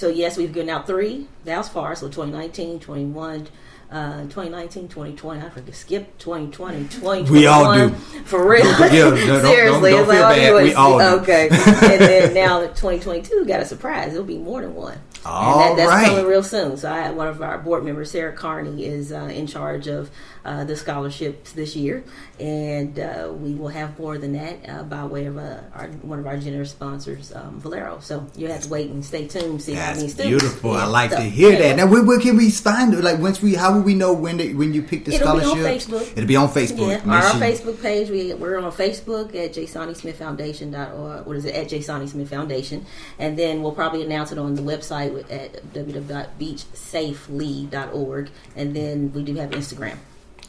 yes, we've given out 3 thus far. So 2019, 21. 2019, 2020, I forget, skip 2020, 2021. We all do. For real. Seriously. Don't feel bad. We all do. Okay. And then now 2022 got a surprise. It'll be more than one. And that's coming real soon. So one of our board members, Sarah Carney, is in charge of the scholarships this year. And we will have more than that by way of one of our generous sponsors, Valero. So you have to wait and stay tuned to see how many students. Beautiful. I like to hear that. Now, where can we find it? Like, how will we know when you pick the scholarship? It'll be on Facebook. It'll be on Facebook. Yeah, our Facebook page. We're on Facebook at JaySonnySmithFoundation.org. What is it? At JaySonnySmith Foundation. And then we'll probably announce it on the website at www.beachsafely.org. And then we do have Instagram.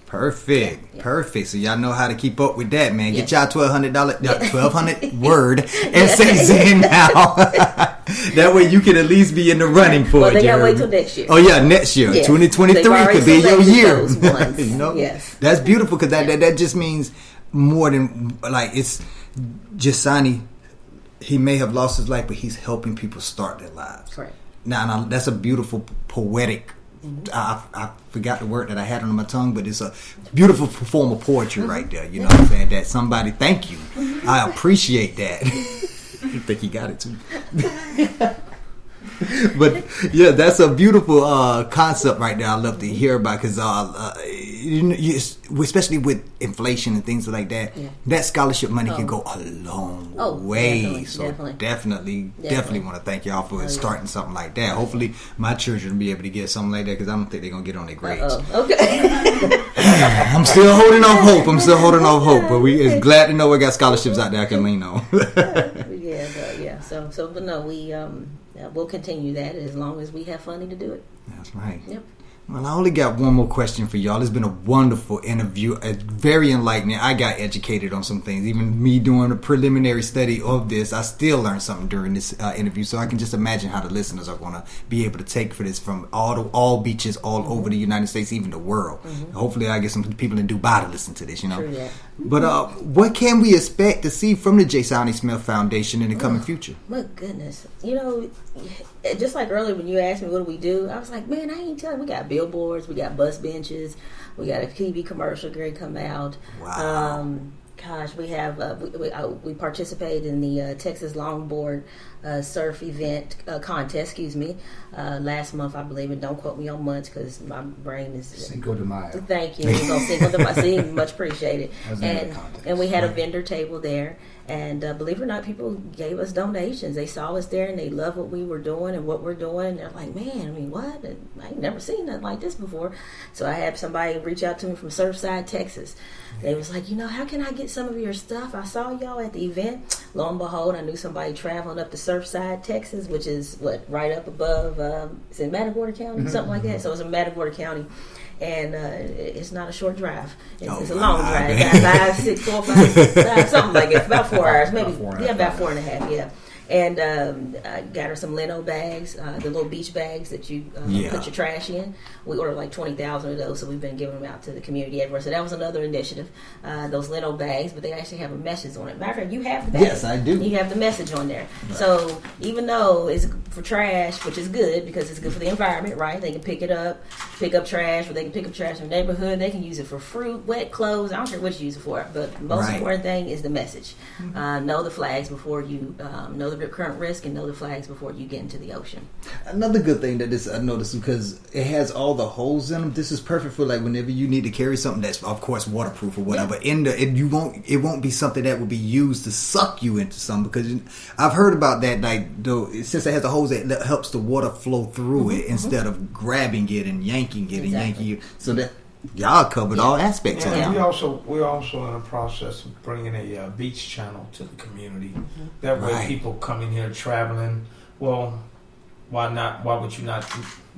Perfect. Perfect. So y'all know how to keep up with that, man. Get y'all $1,200 word essays in now. That way you can at least be in the running for it. They gotta wait till next year. Oh yeah, next year. 2023 could be your year. Yes. That's beautiful because that just means more than it's just Sonny. He may have lost his life, but he's helping people start their lives. Correct. Now that's a beautiful poetic. I forgot the word that I had on my tongue, but it's a beautiful form of poetry right there. You know what I'm saying? That somebody, thank you. I appreciate that. I think he got it too. But yeah, that's a beautiful concept right there. I love to hear about because especially with inflation and things like that, that scholarship money can go a long way. Definitely want to thank y'all for starting something like that. Hopefully, my children will be able to get something like that because I don't think they're gonna get on their grades. Okay. I'm still holding off hope. But we is glad to know we got scholarships out there I can lean on. We'll continue that as long as we have funding to do it. That's right. Yep. Well, I only got one more question for y'all. It's been a wonderful interview, very enlightening. I got educated on some things. Even me doing a preliminary study of this, I still learned something during this interview. So I can just imagine how the listeners are going to be able to take for this from all beaches all over the United States, even the world. Hopefully, I get some people in Dubai to listen to this. True that. But what can we expect to see from the J. Sonny Smith Foundation in the coming future? My goodness. Just like earlier when you asked me what do we do, I was like, man, I ain't telling. We got billboards, we got bus benches, we got a TV commercial going to come out. Wow. We have we participated in the Texas Longboard surf event contest. Last month, I believe, and don't quote me on months because my brain is Cinco de Mayo. Thank you. We're gonna Cinco de Mayo. See, much appreciated. And we had a vendor table there. And believe it or not, people gave us donations. They saw us there and they loved what we were doing and what we're doing. And they're like, man, what? I ain't never seen nothing like this before. So I had somebody reach out to me from Surfside, Texas. They was like, how can I get some of your stuff? I saw y'all at the event. Lo and behold, I knew somebody traveling up to Surfside, Texas, which is right up above, it's in Matagorda County, something like that. So it's in Matagorda County. And it's not a short drive. It's a long drive. It's 4, 5, 6, 7, something like that. About 4 hours, maybe. About 4.5. Yeah. And I got her some lino bags, the little beach bags that you put your trash in. We ordered like 20,000 of those, so we've been giving them out to the community everywhere. So that was another initiative, those lino bags, but they actually have a message on it. Matter of fact, you have the bag. Yes, I do. You have the message on there. Right. So even though it's for trash, which is good because it's good for the environment, right? They can pick up trash, or they can pick up trash in the neighborhood. They can use it for fruit, wet clothes. I don't care what you use it for, but the most important thing is the message. Know the flags before you know the current risk, and know the flags before you get into the ocean. Another good thing that I noticed, because it has all the holes in them, this is perfect for like whenever you need to carry something that's of course waterproof or whatever. It won't be something that will be used to suck you into something, because I've heard about that, like since it has the holes that helps the water flow through it instead of grabbing it and yanking it and yanking you. So that y'all covered all aspects of it. We're also in the process of bringing a beach channel to the community. That way, people coming here traveling, well, why not? Why would you not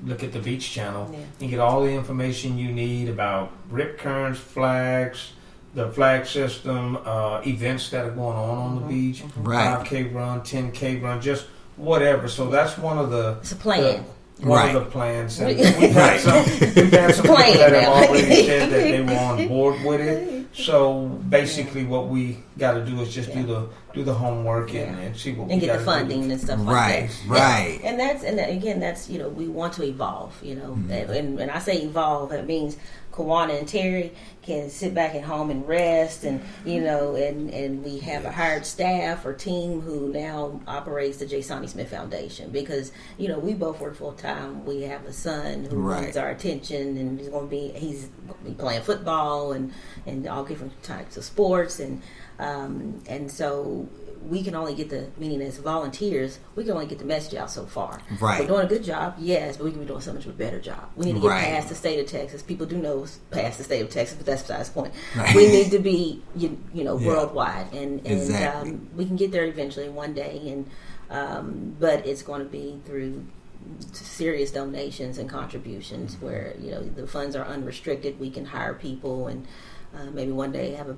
look at the beach channel and get all the information you need about rip currents, flags, the flag system, events that are going on the beach, 5K run, 10K run, just whatever. So that's one of the. It's a plan. One of the plans. And we've had some people that have already said that they were on board with it. So basically, what we got to do is just do the homework and see what and we get the funding and stuff like that. Right. And that's we want to evolve. And I say evolve. That means Kawana and Terry can sit back at home and rest, and and we have a hired staff or team who now operates the J. Sonny Smith Foundation, because we both work full time. We have a son who needs our attention, and he's going to be playing football and all different types of sports, and so we can only get meaning as volunteers, we can only get the message out so far. Right. We're doing a good job, yes, but we can be doing so much of a better job. We need to get past the state of Texas. People do know past the state of Texas, but that's besides the point. Right. We need to be, worldwide, and exactly. We can get there eventually one day, and but it's going to be through serious donations and contributions where the funds are unrestricted. We can hire people and. Maybe one day have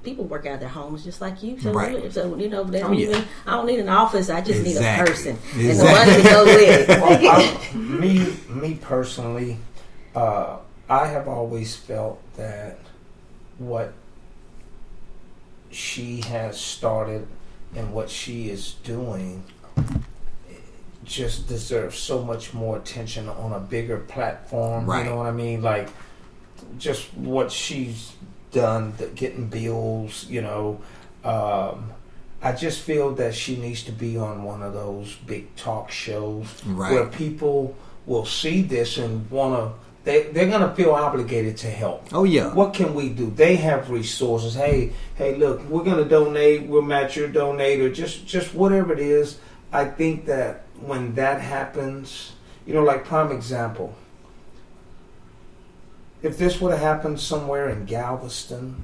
people work out of their homes just like you. So, they don't even. I don't need an office. I just need a person and the money to go with it. Me personally, I have always felt that what she has started and what she is doing just deserves so much more attention on a bigger platform. Right. You know what I mean? Like. Just what she's done, getting bills, I just feel that she needs to be on one of those big talk shows where people will see this and they're going to feel obligated to help. Oh, yeah. What can we do? They have resources. Hey, look, we're going to donate. We'll match your donate, or just whatever it is. I think that when that happens, like prime example, if this would have happened somewhere in Galveston,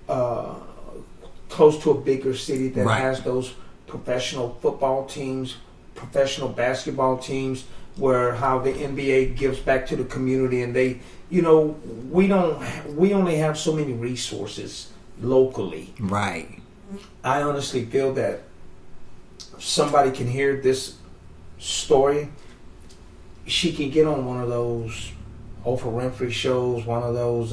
close to a bigger city that has those professional football teams, professional basketball teams, where how the NBA gives back to the community, and they, we only have so many resources locally. Right. I honestly feel that somebody can hear this story. She can get on one of those Oprah Winfrey shows, one of those,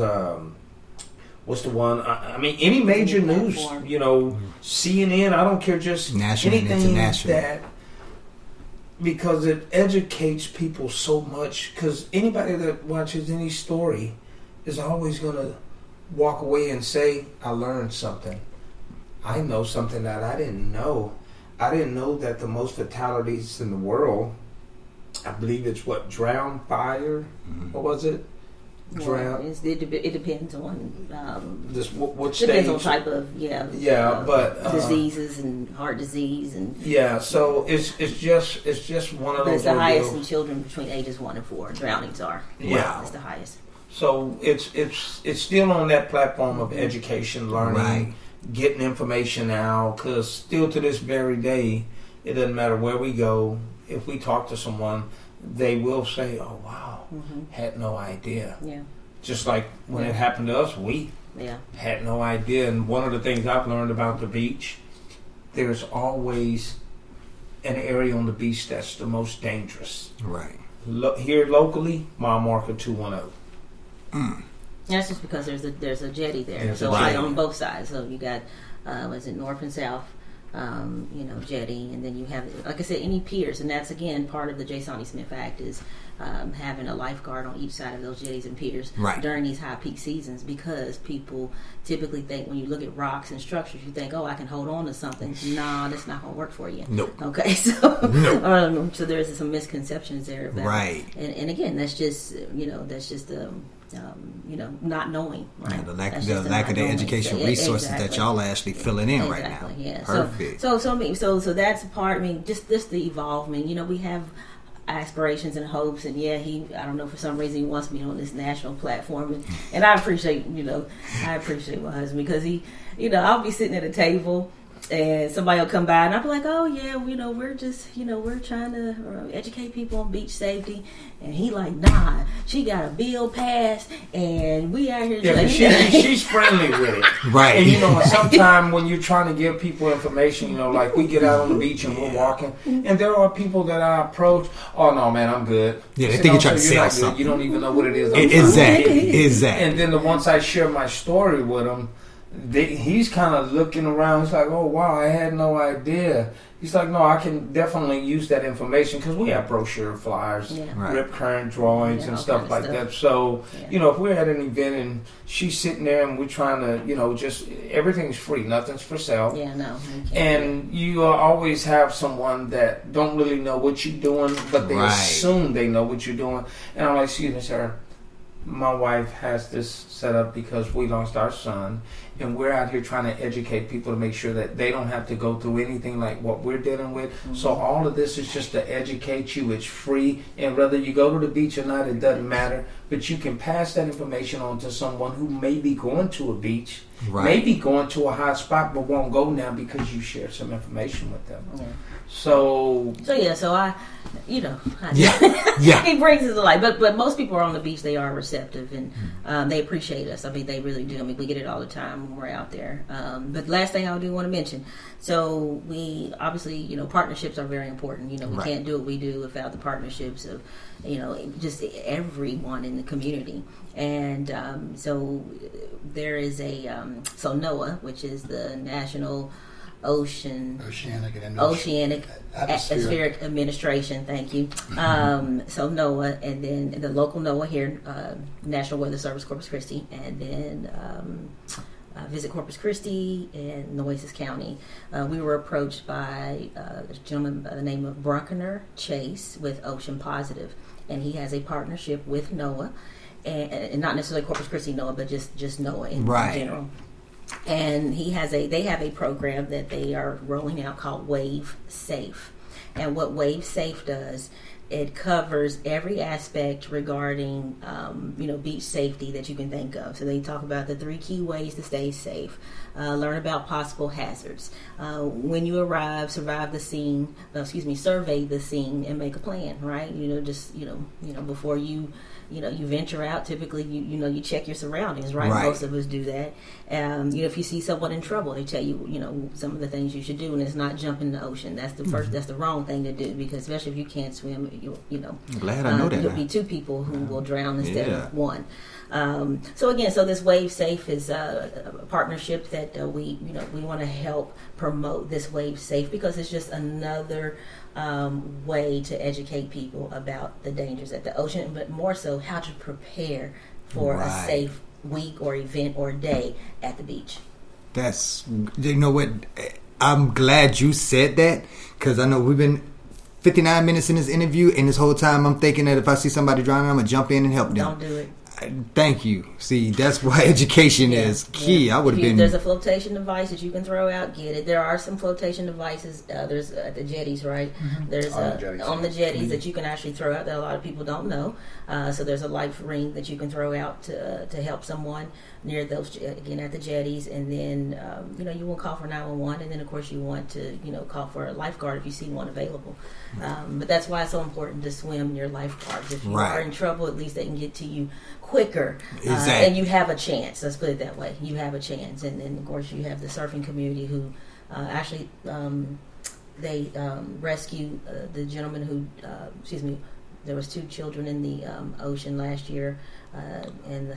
what's the one? I mean, any major news, CNN, I don't care, just national and anything international. that, because it educates people so much. Because anybody that watches any story is always going to walk away and say, I learned something. I know something that I didn't know. I didn't know that the most fatalities in the world, I believe it's drown, fire, what was it? Drown. Well, it depends on This what depends stage? on type of but diseases and heart disease and so it's just one of but those. it's the highest ordeals. in children between ages 1 and 4. Drownings are it's the highest. So it's still on that platform of education, learning, Right. getting information out. Because still to this very day, it doesn't matter where we go. If we talk to someone, they will say, "Oh wow, had no idea." Yeah. Just like when it happened to us, we had no idea. And one of the things I've learned about the beach, there's always an area on the beach that's the most dangerous. Right. Here locally, mile marker 210. That's just because there's a jetty there, There's so a jetty. on both sides. So you got was it north and south, jetty, and then you have, like I said, any piers, and that's again part of the J. Sonny Smith Act is having a lifeguard on each side of those jetties and piers during these high peak seasons, because people typically think when you look at rocks and structures, you think, oh, I can hold on to something. Nah, that's not going to work for you. Nope. Okay, so so there's some misconceptions there about Right. and again, that's just not knowing, right? Yeah, the lack That's of just the not knowing. educational Yeah, resources exactly. that y'all are actually filling in right now. Yeah. Perfect. So that's a part. I mean, just the evolvement. We have aspirations and hopes, and I don't know, for some reason he wants me on this national platform, and I appreciate my husband, because I'll be sitting at a table and somebody will come by and I'll be like, oh yeah, we're just we're trying to educate people on beach safety, and he like, nah, she got a bill passed and we out here. Yeah, but she's friendly with it, Right. And sometimes when you're trying to give people information, like we get out on the beach and we're walking, and there are people that I approach. Oh no, man, I'm good. Yeah, they I think you're said, trying to "No, you're sell not good. something." You don't even know what it is. Exactly. And then once I share my story with him, he's kind of looking around. He's like, oh wow, I had no idea. He's like, no, I can definitely use that information, because we have brochure flyers, rip current drawings, and stuff like that. So, if we're at an event and she's sitting there and we're trying to, just everything's free, nothing's for sale. Yeah, no. And you always have someone that don't really know what you're doing, but they assume they know what you're doing. And I'm like, excuse me, sir. My wife has this set up because we lost our son, and we're out here trying to educate people to make sure that they don't have to go through anything like what we're dealing with. So all of this is just to educate you. It's free, and whether you go to the beach or not, it doesn't matter. But you can pass that information on to someone who may be going to a beach, may be going to a hot spot, but won't go now because you share some information with them. Yeah. So I Yeah. he brings it to light. But most people are on the beach, they are receptive, and they appreciate us. I mean, they really do. I mean, we get it all the time when we're out there. But last thing I do want to mention, so we obviously, partnerships are very important. We can't do what we do without the partnerships of, just everyone in the community. And so there is so NOAA, which is the National Oceanic Atmospheric Administration. Thank you. So NOAA, and then the local NOAA here, National Weather Service, Corpus Christi, and then Visit Corpus Christi and Nueces County. We were approached by a gentleman by the name of Bruckner Chase with Ocean Positive, and he has a partnership with NOAA, and not necessarily Corpus Christi NOAA, but just NOAA in general. And they have a program that they are rolling out called Wave Safe. And what Wave Safe does, it covers every aspect regarding, beach safety that you can think of. So they talk about the 3 key ways to stay safe. Learn about possible hazards. When you arrive, survey the scene, and make a plan. Right? Before you venture out. Typically, you check your surroundings. Right? Most of us do that. If you see someone in trouble, they tell you, some of the things you should do, and it's not jump in the ocean. That's the first. That's the wrong thing to do, because especially if you can't swim, I'm glad I know that. You'll be 2 people who will drown instead of 1. So this Wave Safe is a partnership that we want to help promote this Wave Safe, because it's just another way to educate people about the dangers at the ocean, but more so how to prepare for a safe week or event or day at the beach. That's, what, I'm glad you said that, because I know we've been 59 minutes in this interview, and this whole time I'm thinking that if I see somebody drowning, I'm going to jump in and help them. Don't do it. Thank you. See, that's why education is key. I would have been. There's a flotation device that you can throw out. Get it. There are some flotation devices. There's at the jetties, right? Mm-hmm. There's on the jetties that you can actually throw out that a lot of people don't know. So there's a life ring that you can throw out to help someone near those, again, at the jetties. And then you want to call for 911, and then of course you want to call for a lifeguard if you see one available. But that's why it's so important to swim near lifeguards. If you are in trouble, at least they can get to you quicker, and you have a chance. Let's put it that way. You have a chance, and then of course you have the surfing community who actually they rescued the gentleman who, there was 2 children in the ocean last year, and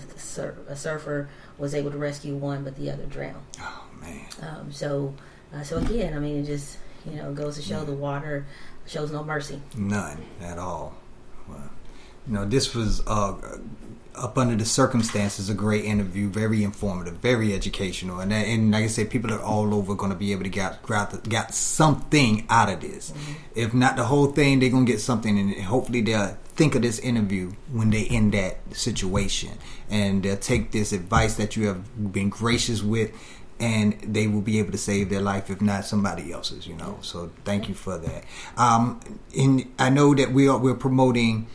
a surfer was able to rescue one, but the other drowned. Oh man! So again, I mean, it just goes to show the water shows no mercy. None at all. Well, this was up under the circumstances, a great interview, very informative, very educational, and like I said, people are all over going to be able to get something out of this. Mm-hmm. If not the whole thing, they're going to get something, and hopefully they'll think of this interview when they're in that situation, and they'll take this advice that you have been gracious with, and they will be able to save their life, if not somebody else's. So thank you for that. And I know that we're promoting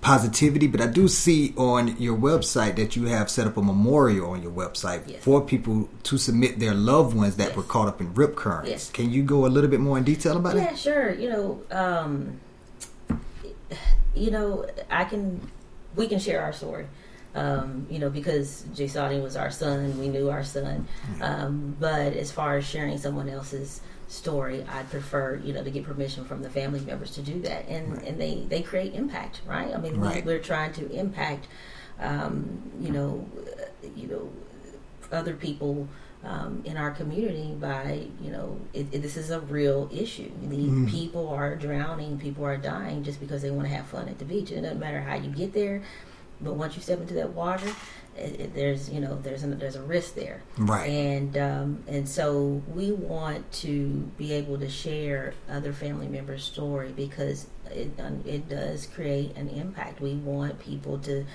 positivity, but I do see on your website that you have set up a memorial on your website for people to submit their loved ones that were caught up in rip currents. Yes. Can you go a little bit more in detail about it? Yeah, sure. We can share our story. Because Jaysani was our son, we knew our son. But as far as sharing someone else's story, I'd prefer, to get permission from the family members to do that, and they create impact, right? I mean, we're trying to impact, other people in our community by, this is a real issue. People are drowning, people are dying just because they want to have fun at the beach. It doesn't matter how you get there, but once you step into that water, there's a risk there, right? And so we want to be able to share other family members' story, because it does create an impact. We want people to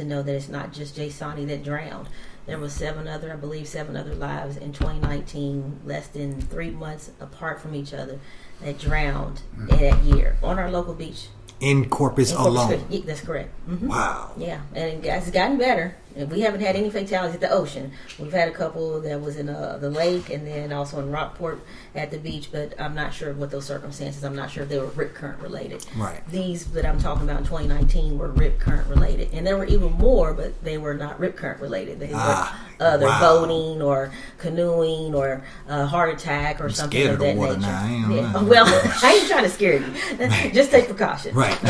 know that it's not just Jaysani that drowned. There was 7 other lives in 2019, less than 3 months apart from each other, that drowned in that year on our local beach. In Corpus alone. That's correct. Mm-hmm. Wow. Yeah, and it's gotten better. We haven't had any fatalities at the ocean. We've had a couple that was in the lake, and then also in Rockport at the beach, but I'm not sure what those circumstances. I'm not sure if they were rip current related. Right. These that I'm talking about in 2019 were rip current related, and there were even more, but they were not rip current related. They were other boating or canoeing or heart attack or something of that nature. Well, I ain't trying to scare you. Just take precaution. Right.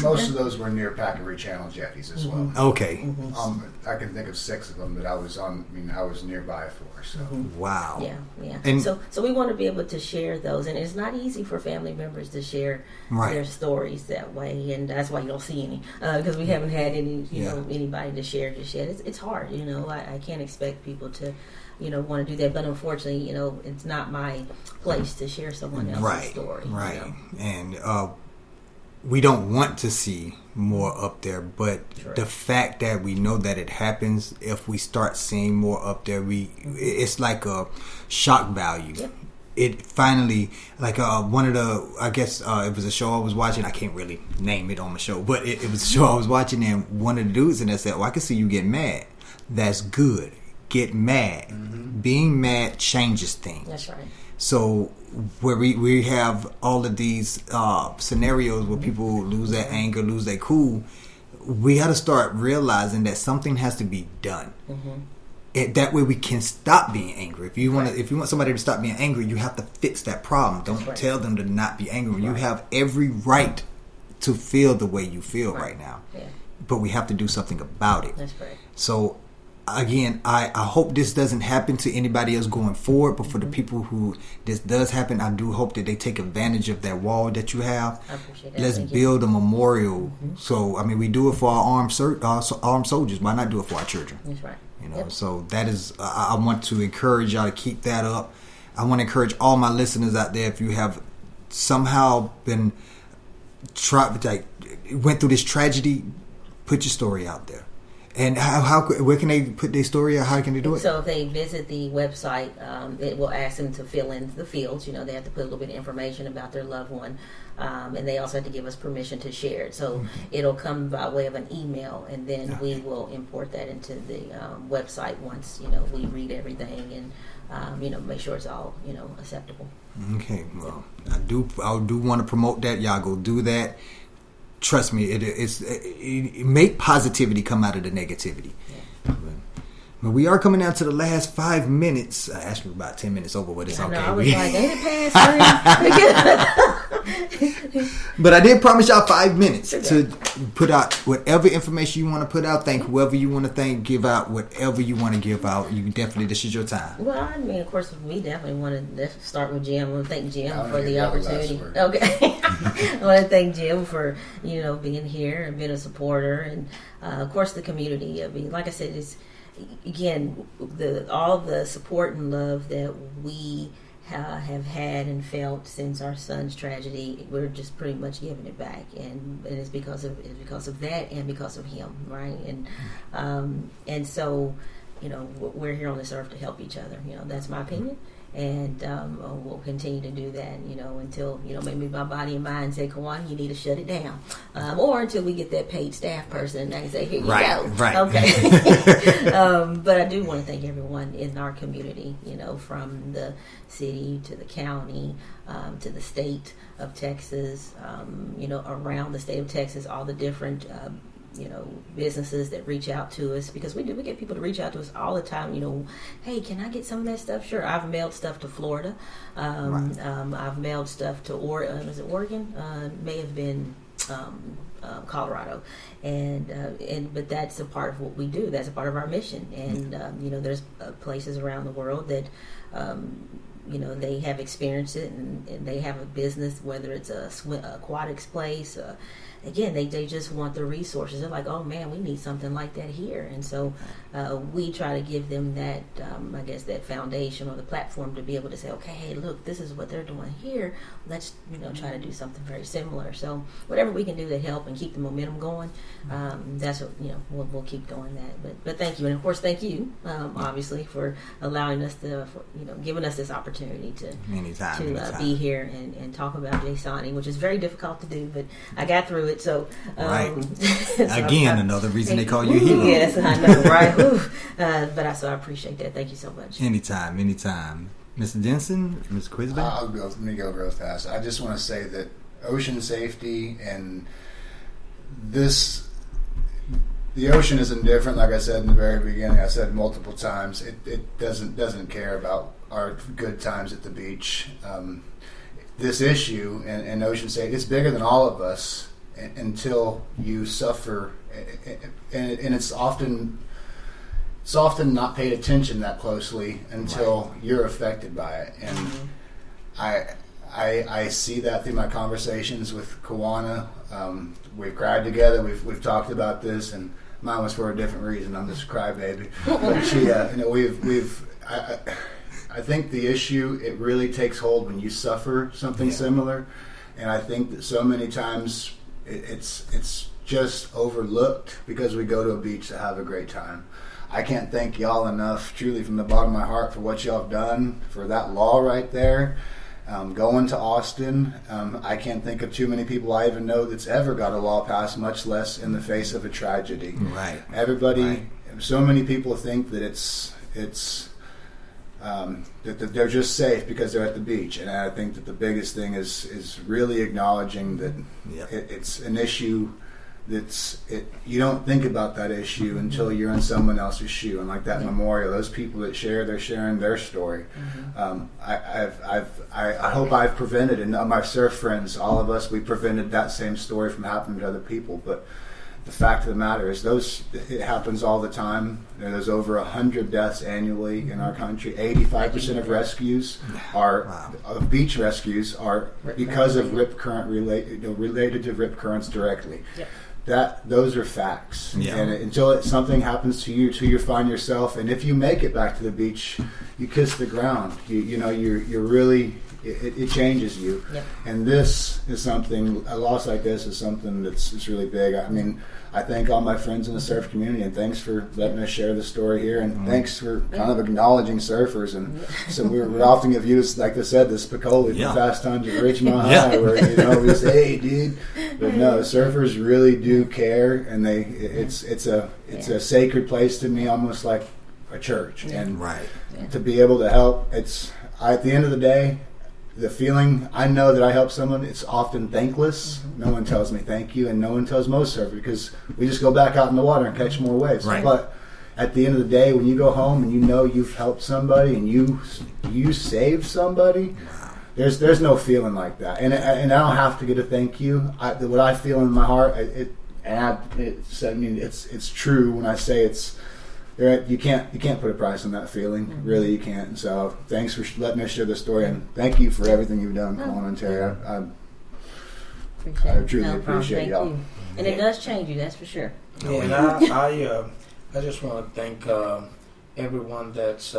Most of those were near Packery Channel jetties as well. Okay. Mm-hmm. I can think of 6 of them that I was on. I was nearby for. So wow. Yeah. And so we want to be able to share those, and it's not easy for family members to share their stories that way, and that's why you don't see any, because we haven't had any, anybody to share just yet. It's hard, I can't expect people to, want to do that, but unfortunately, it's not my place to share someone else's story. Right. And we don't want to see more up there, but the fact that we know that it happens, if we start seeing more up there, it's like a shock value. Yep. it finally, like one of the, I guess it was a show I was watching. I can't really name it on my show, but it was a show I was watching, and one of the dudes in there said, "Well, I can see you get mad. That's good. Get mad. Being mad changes things." That's right. So where we have all of these scenarios where people lose their anger, lose their cool, we got to start realizing that something has to be done. That way we can stop being angry. If you want somebody to stop being angry, you have to fix that problem. Don't tell them to not be angry. You have every right to feel the way you feel right now. Yeah. But we have to do something about it. That's right. So again, I hope this doesn't happen to anybody else going forward, but for the people who this does happen, I do hope that they take advantage of that wall that you have. I appreciate that. Let's build a memorial. So, I mean, we do it for our armed soldiers. Why not do it for our children? That's right. You know, so that is, I want to encourage y'all to keep that up. I want to encourage all my listeners out there, if you have somehow been went through this tragedy, put your story out there. And where can they put their story out? How can they do it? So if they visit the website, it will ask them to fill in the fields. You know, they have to put a little bit of information about their loved one. And they also have to give us permission to share it. So it'll come by way of an email, and then we will import that into the website once, you know, we read everything and, you know, make sure it's all, you know, acceptable. Okay. Well, I do want to promote that. Y'all go do that. Trust me, it make positivity come out of the negativity. Yeah. But we are coming down to the last 5 minutes. Actually, about 10 minutes over, but it's okay. I was like, ain't it past 3? But I did promise y'all 5 minutes to put out whatever information you want to put out. Thank whoever you want to thank. Give out whatever you want to give out. You definitely, this is your time. Well, I mean, of course, we definitely want to start with Jim. I want to thank Jim for the opportunity. Okay. I want to thank Jim for, you know, being here and being a supporter, and of course the community. I mean, like I said, it's again all the support and love that we have had and felt since our son's tragedy. We're just pretty much giving it back, and it's because of that and because of him, right? And so, you know, we're here on this earth to help each other. You know, that's my opinion. And we'll continue to do that, you know, until, you know, maybe my body and mind say, Kawana, you need to shut it down. Or until we get that paid staff person and they say, here you go. Right. Okay. But I do want to thank everyone in our community, you know, from the city to the county, to the state of Texas, you know, around the state of Texas, all the different you know, businesses that reach out to us, because we get people to reach out to us all the time. You know, hey, can I get some of that stuff? Sure. I've mailed stuff to Florida. I've mailed stuff to was it Oregon? May have been Colorado, but that's a part of what we do. That's a part of our mission. And you know, there's places around the world that you know, they have experienced it, and they have a business, whether it's a aquatics place. Again, they just want the resources. They're like, oh man, we need something like that here. And so we try to give them that, I guess, that foundation or the platform to be able to say, okay, hey, look, this is what they're doing here. Let's, you know, try to do something very similar. So whatever we can do to help and keep the momentum going, that's what, you know, we'll keep doing that. But thank you. And of course, thank you, obviously, for allowing us to, you know, giving us this opportunity to be here and talk about Jay Sani, which is very difficult to do, but I got through it. So so again, another reason they call you a hero. Yes, I know, right? But I appreciate that. Thank you so much. Anytime. Mr. Denson, Mr. Quisby? Let me go real fast. I just want to say that ocean safety and the ocean is indifferent. Like I said in the very beginning, I said multiple times, it doesn't care about our good times at the beach. This issue and ocean safety, it's bigger than all of us until you suffer, and it's often not paid attention that closely until you're affected by it. And I see that through my conversations with Kawana. We've cried together. We've talked about this, and mine was for a different reason. I'm just a crybaby. But she, you know, I think the issue, it really takes hold when you suffer something similar, and I think that so many times it's just overlooked because we go to a beach to have a great time. I can't thank y'all enough, truly from the bottom of my heart, for what y'all have done, for that law right there. Going to Austin, I can't think of too many people I even know that's ever got a law passed, much less in the face of a tragedy. Right. Everybody, so many people think that it's that they're just safe because they're at the beach, and I think that the biggest thing is really acknowledging that it's an issue. You don't think about that issue until you're in someone else's shoe, and like that memorial, those people that they're sharing their story. I hope I've prevented, and my surf friends, all of us, we prevented that same story from happening to other people. But the fact of the matter is, it happens all the time. There's over 100 deaths annually in our country. 85% of rescues of beach rescues are because of rip current related to rip currents directly. Yep. Those are facts. Yeah. And until something happens to you, till you find yourself, and if you make it back to the beach, you kiss the ground. You're really, it changes you. Yep. And this is something, a loss like this is something that's really big. I mean, I thank all my friends in the surf community, and thanks for letting us share the story here, and thanks for kind of acknowledging surfers. And so we often get viewed as, like I said, the Spicoli from Fast Times at Ridgemont High, where we say, "Hey, dude," but no, surfers really do care, and it's a sacred place to me, almost like a church. And to be able to help, at the end of the day, the feeling I know that I help someone, it's often thankless. No one tells me thank you, and no one tells most surfers, because we just go back out in the water and catch more waves. Right. But at the end of the day, when you go home and you know you've helped somebody and you saved somebody, there's no feeling like that. And I don't have to get a thank you. What I feel in my heart, it's true when I say it's. You can't put a price on that feeling. Really, you can't. And so, thanks for letting us share the story, and thank you for everything you've done, Colin and Terry. I truly appreciate y'all. And it does change you, that's for sure. Yeah, and I just want to thank everyone that's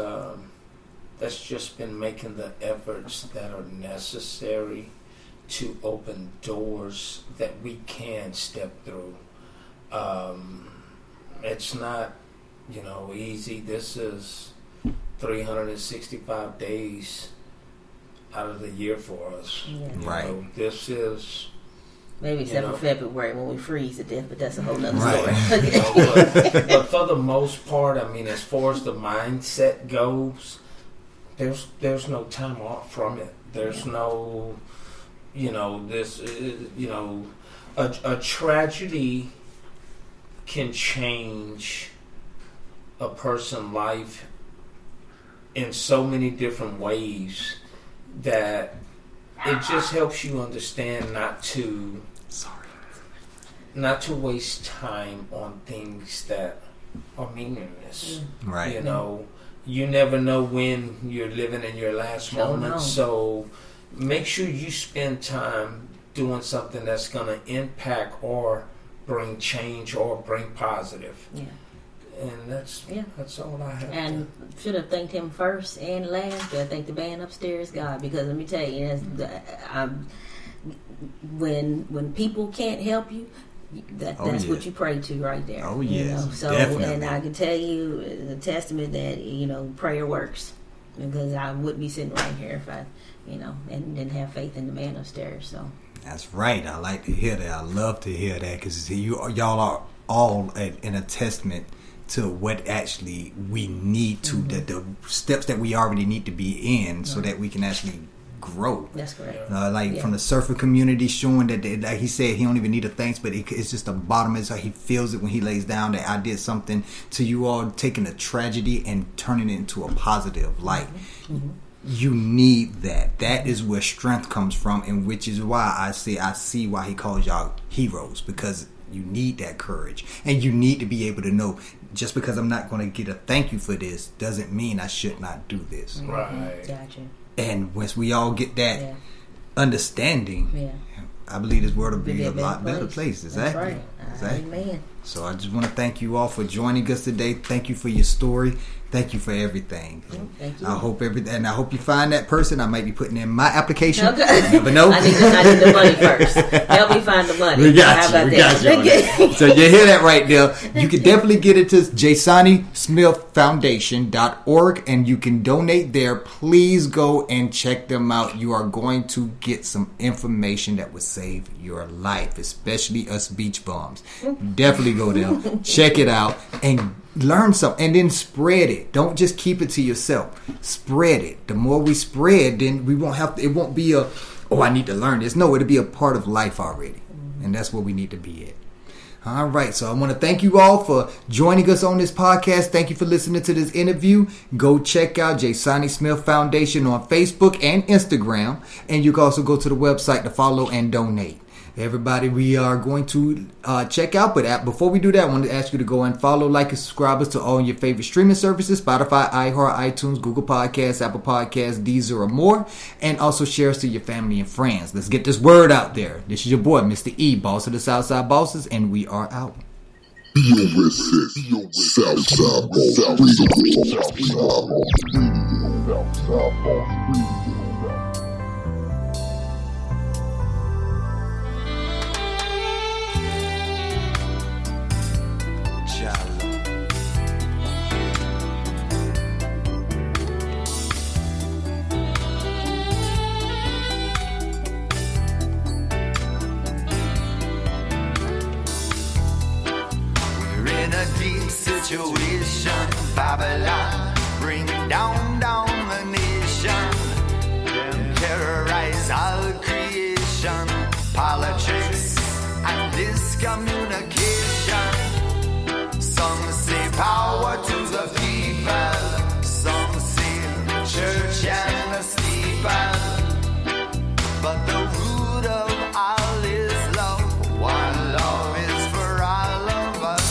just been making the efforts that are necessary to open doors that we can step through. It's not, easy. This is 365 days out of the year for us. Yeah. Right. This is maybe except for February when we freeze to death, but that's a whole nother story. But for the most part, I mean, as far as the mindset goes, there's no time off from it. There's no, a tragedy can change a person's life in so many different ways that it just helps you understand not to waste time on things that are meaningless. Right. You never know when you're living in your last moment, so make sure you spend time doing something that's going to impact or bring change or bring positive. Yeah. And that's all I have. And should have thanked him first and last, but I thank the band upstairs, God, because let me tell you, when people can't help you, that's what you pray to right there. Oh yes, So definitely. And I can tell you a testament that prayer works, because I wouldn't be sitting right here if I and didn't have faith in the man upstairs. So that's right. I like to hear that. I love to hear that, because y'all are all in a testament to what actually we need to, the steps that we already need to be in, so that we can actually grow. That's correct. From the surfer community, showing that like he said, he don't even need a thanks, but it's just the bottom is how he feels it when he lays down, that I did something to you all, taking a tragedy and turning it into a positive light. You need that. That is where strength comes from, and which is why I see why he calls y'all heroes, because you need that courage, and you need to be able to know, just because I'm not going to get a thank you for this doesn't mean I should not do this. Right. Gotcha. And once we all get that understanding, I believe this world will be It'll a be a lot better better place. place. Exactly. That's right. Exactly. Amen. So I just want to thank you all for joining us today. Thank you for your story. Thank you for everything. Thank you. I hope I hope you find that person. I might be putting in my application. Okay. You never know. I need the money first. Help me find the money. We got How you. about We that? got you on that. So you hear that right there. You can definitely get it to JasoniSmithFoundation.org and you can donate there. Please go and check them out. You are going to get some information that will save your life, especially us beach bums. Definitely go there. Check it out and learn something and then spread it. Don't just keep it to yourself. Spread it. The more we spread, then we won't have to, it won't be a, oh, I need to learn this. No, it'll be a part of life already. And that's where we need to be at. All right. So I want to thank you all for joining us on this podcast. Thank you for listening to this interview. Go check out Jasoni Smith Foundation on Facebook and Instagram. And you can also go to the website to follow and donate. Everybody, we are going to check out, but before we do that, I want to ask you to go and follow, like, and subscribe us to all your favorite streaming services, Spotify, iHeart, iTunes, Google Podcasts, Apple Podcasts, Deezer, or more, and also share us to your family and friends. Let's get this word out there. This is your boy, Mr. E, boss of the Southside Bosses, and we are out. Southside situation, Babylon, bring down the nation, terrorize all creation, politics and discommunication. Some say power to the people, some say church and the steeple, but the root of all is love. One love is for all of us.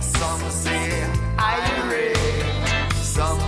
Some say irate, some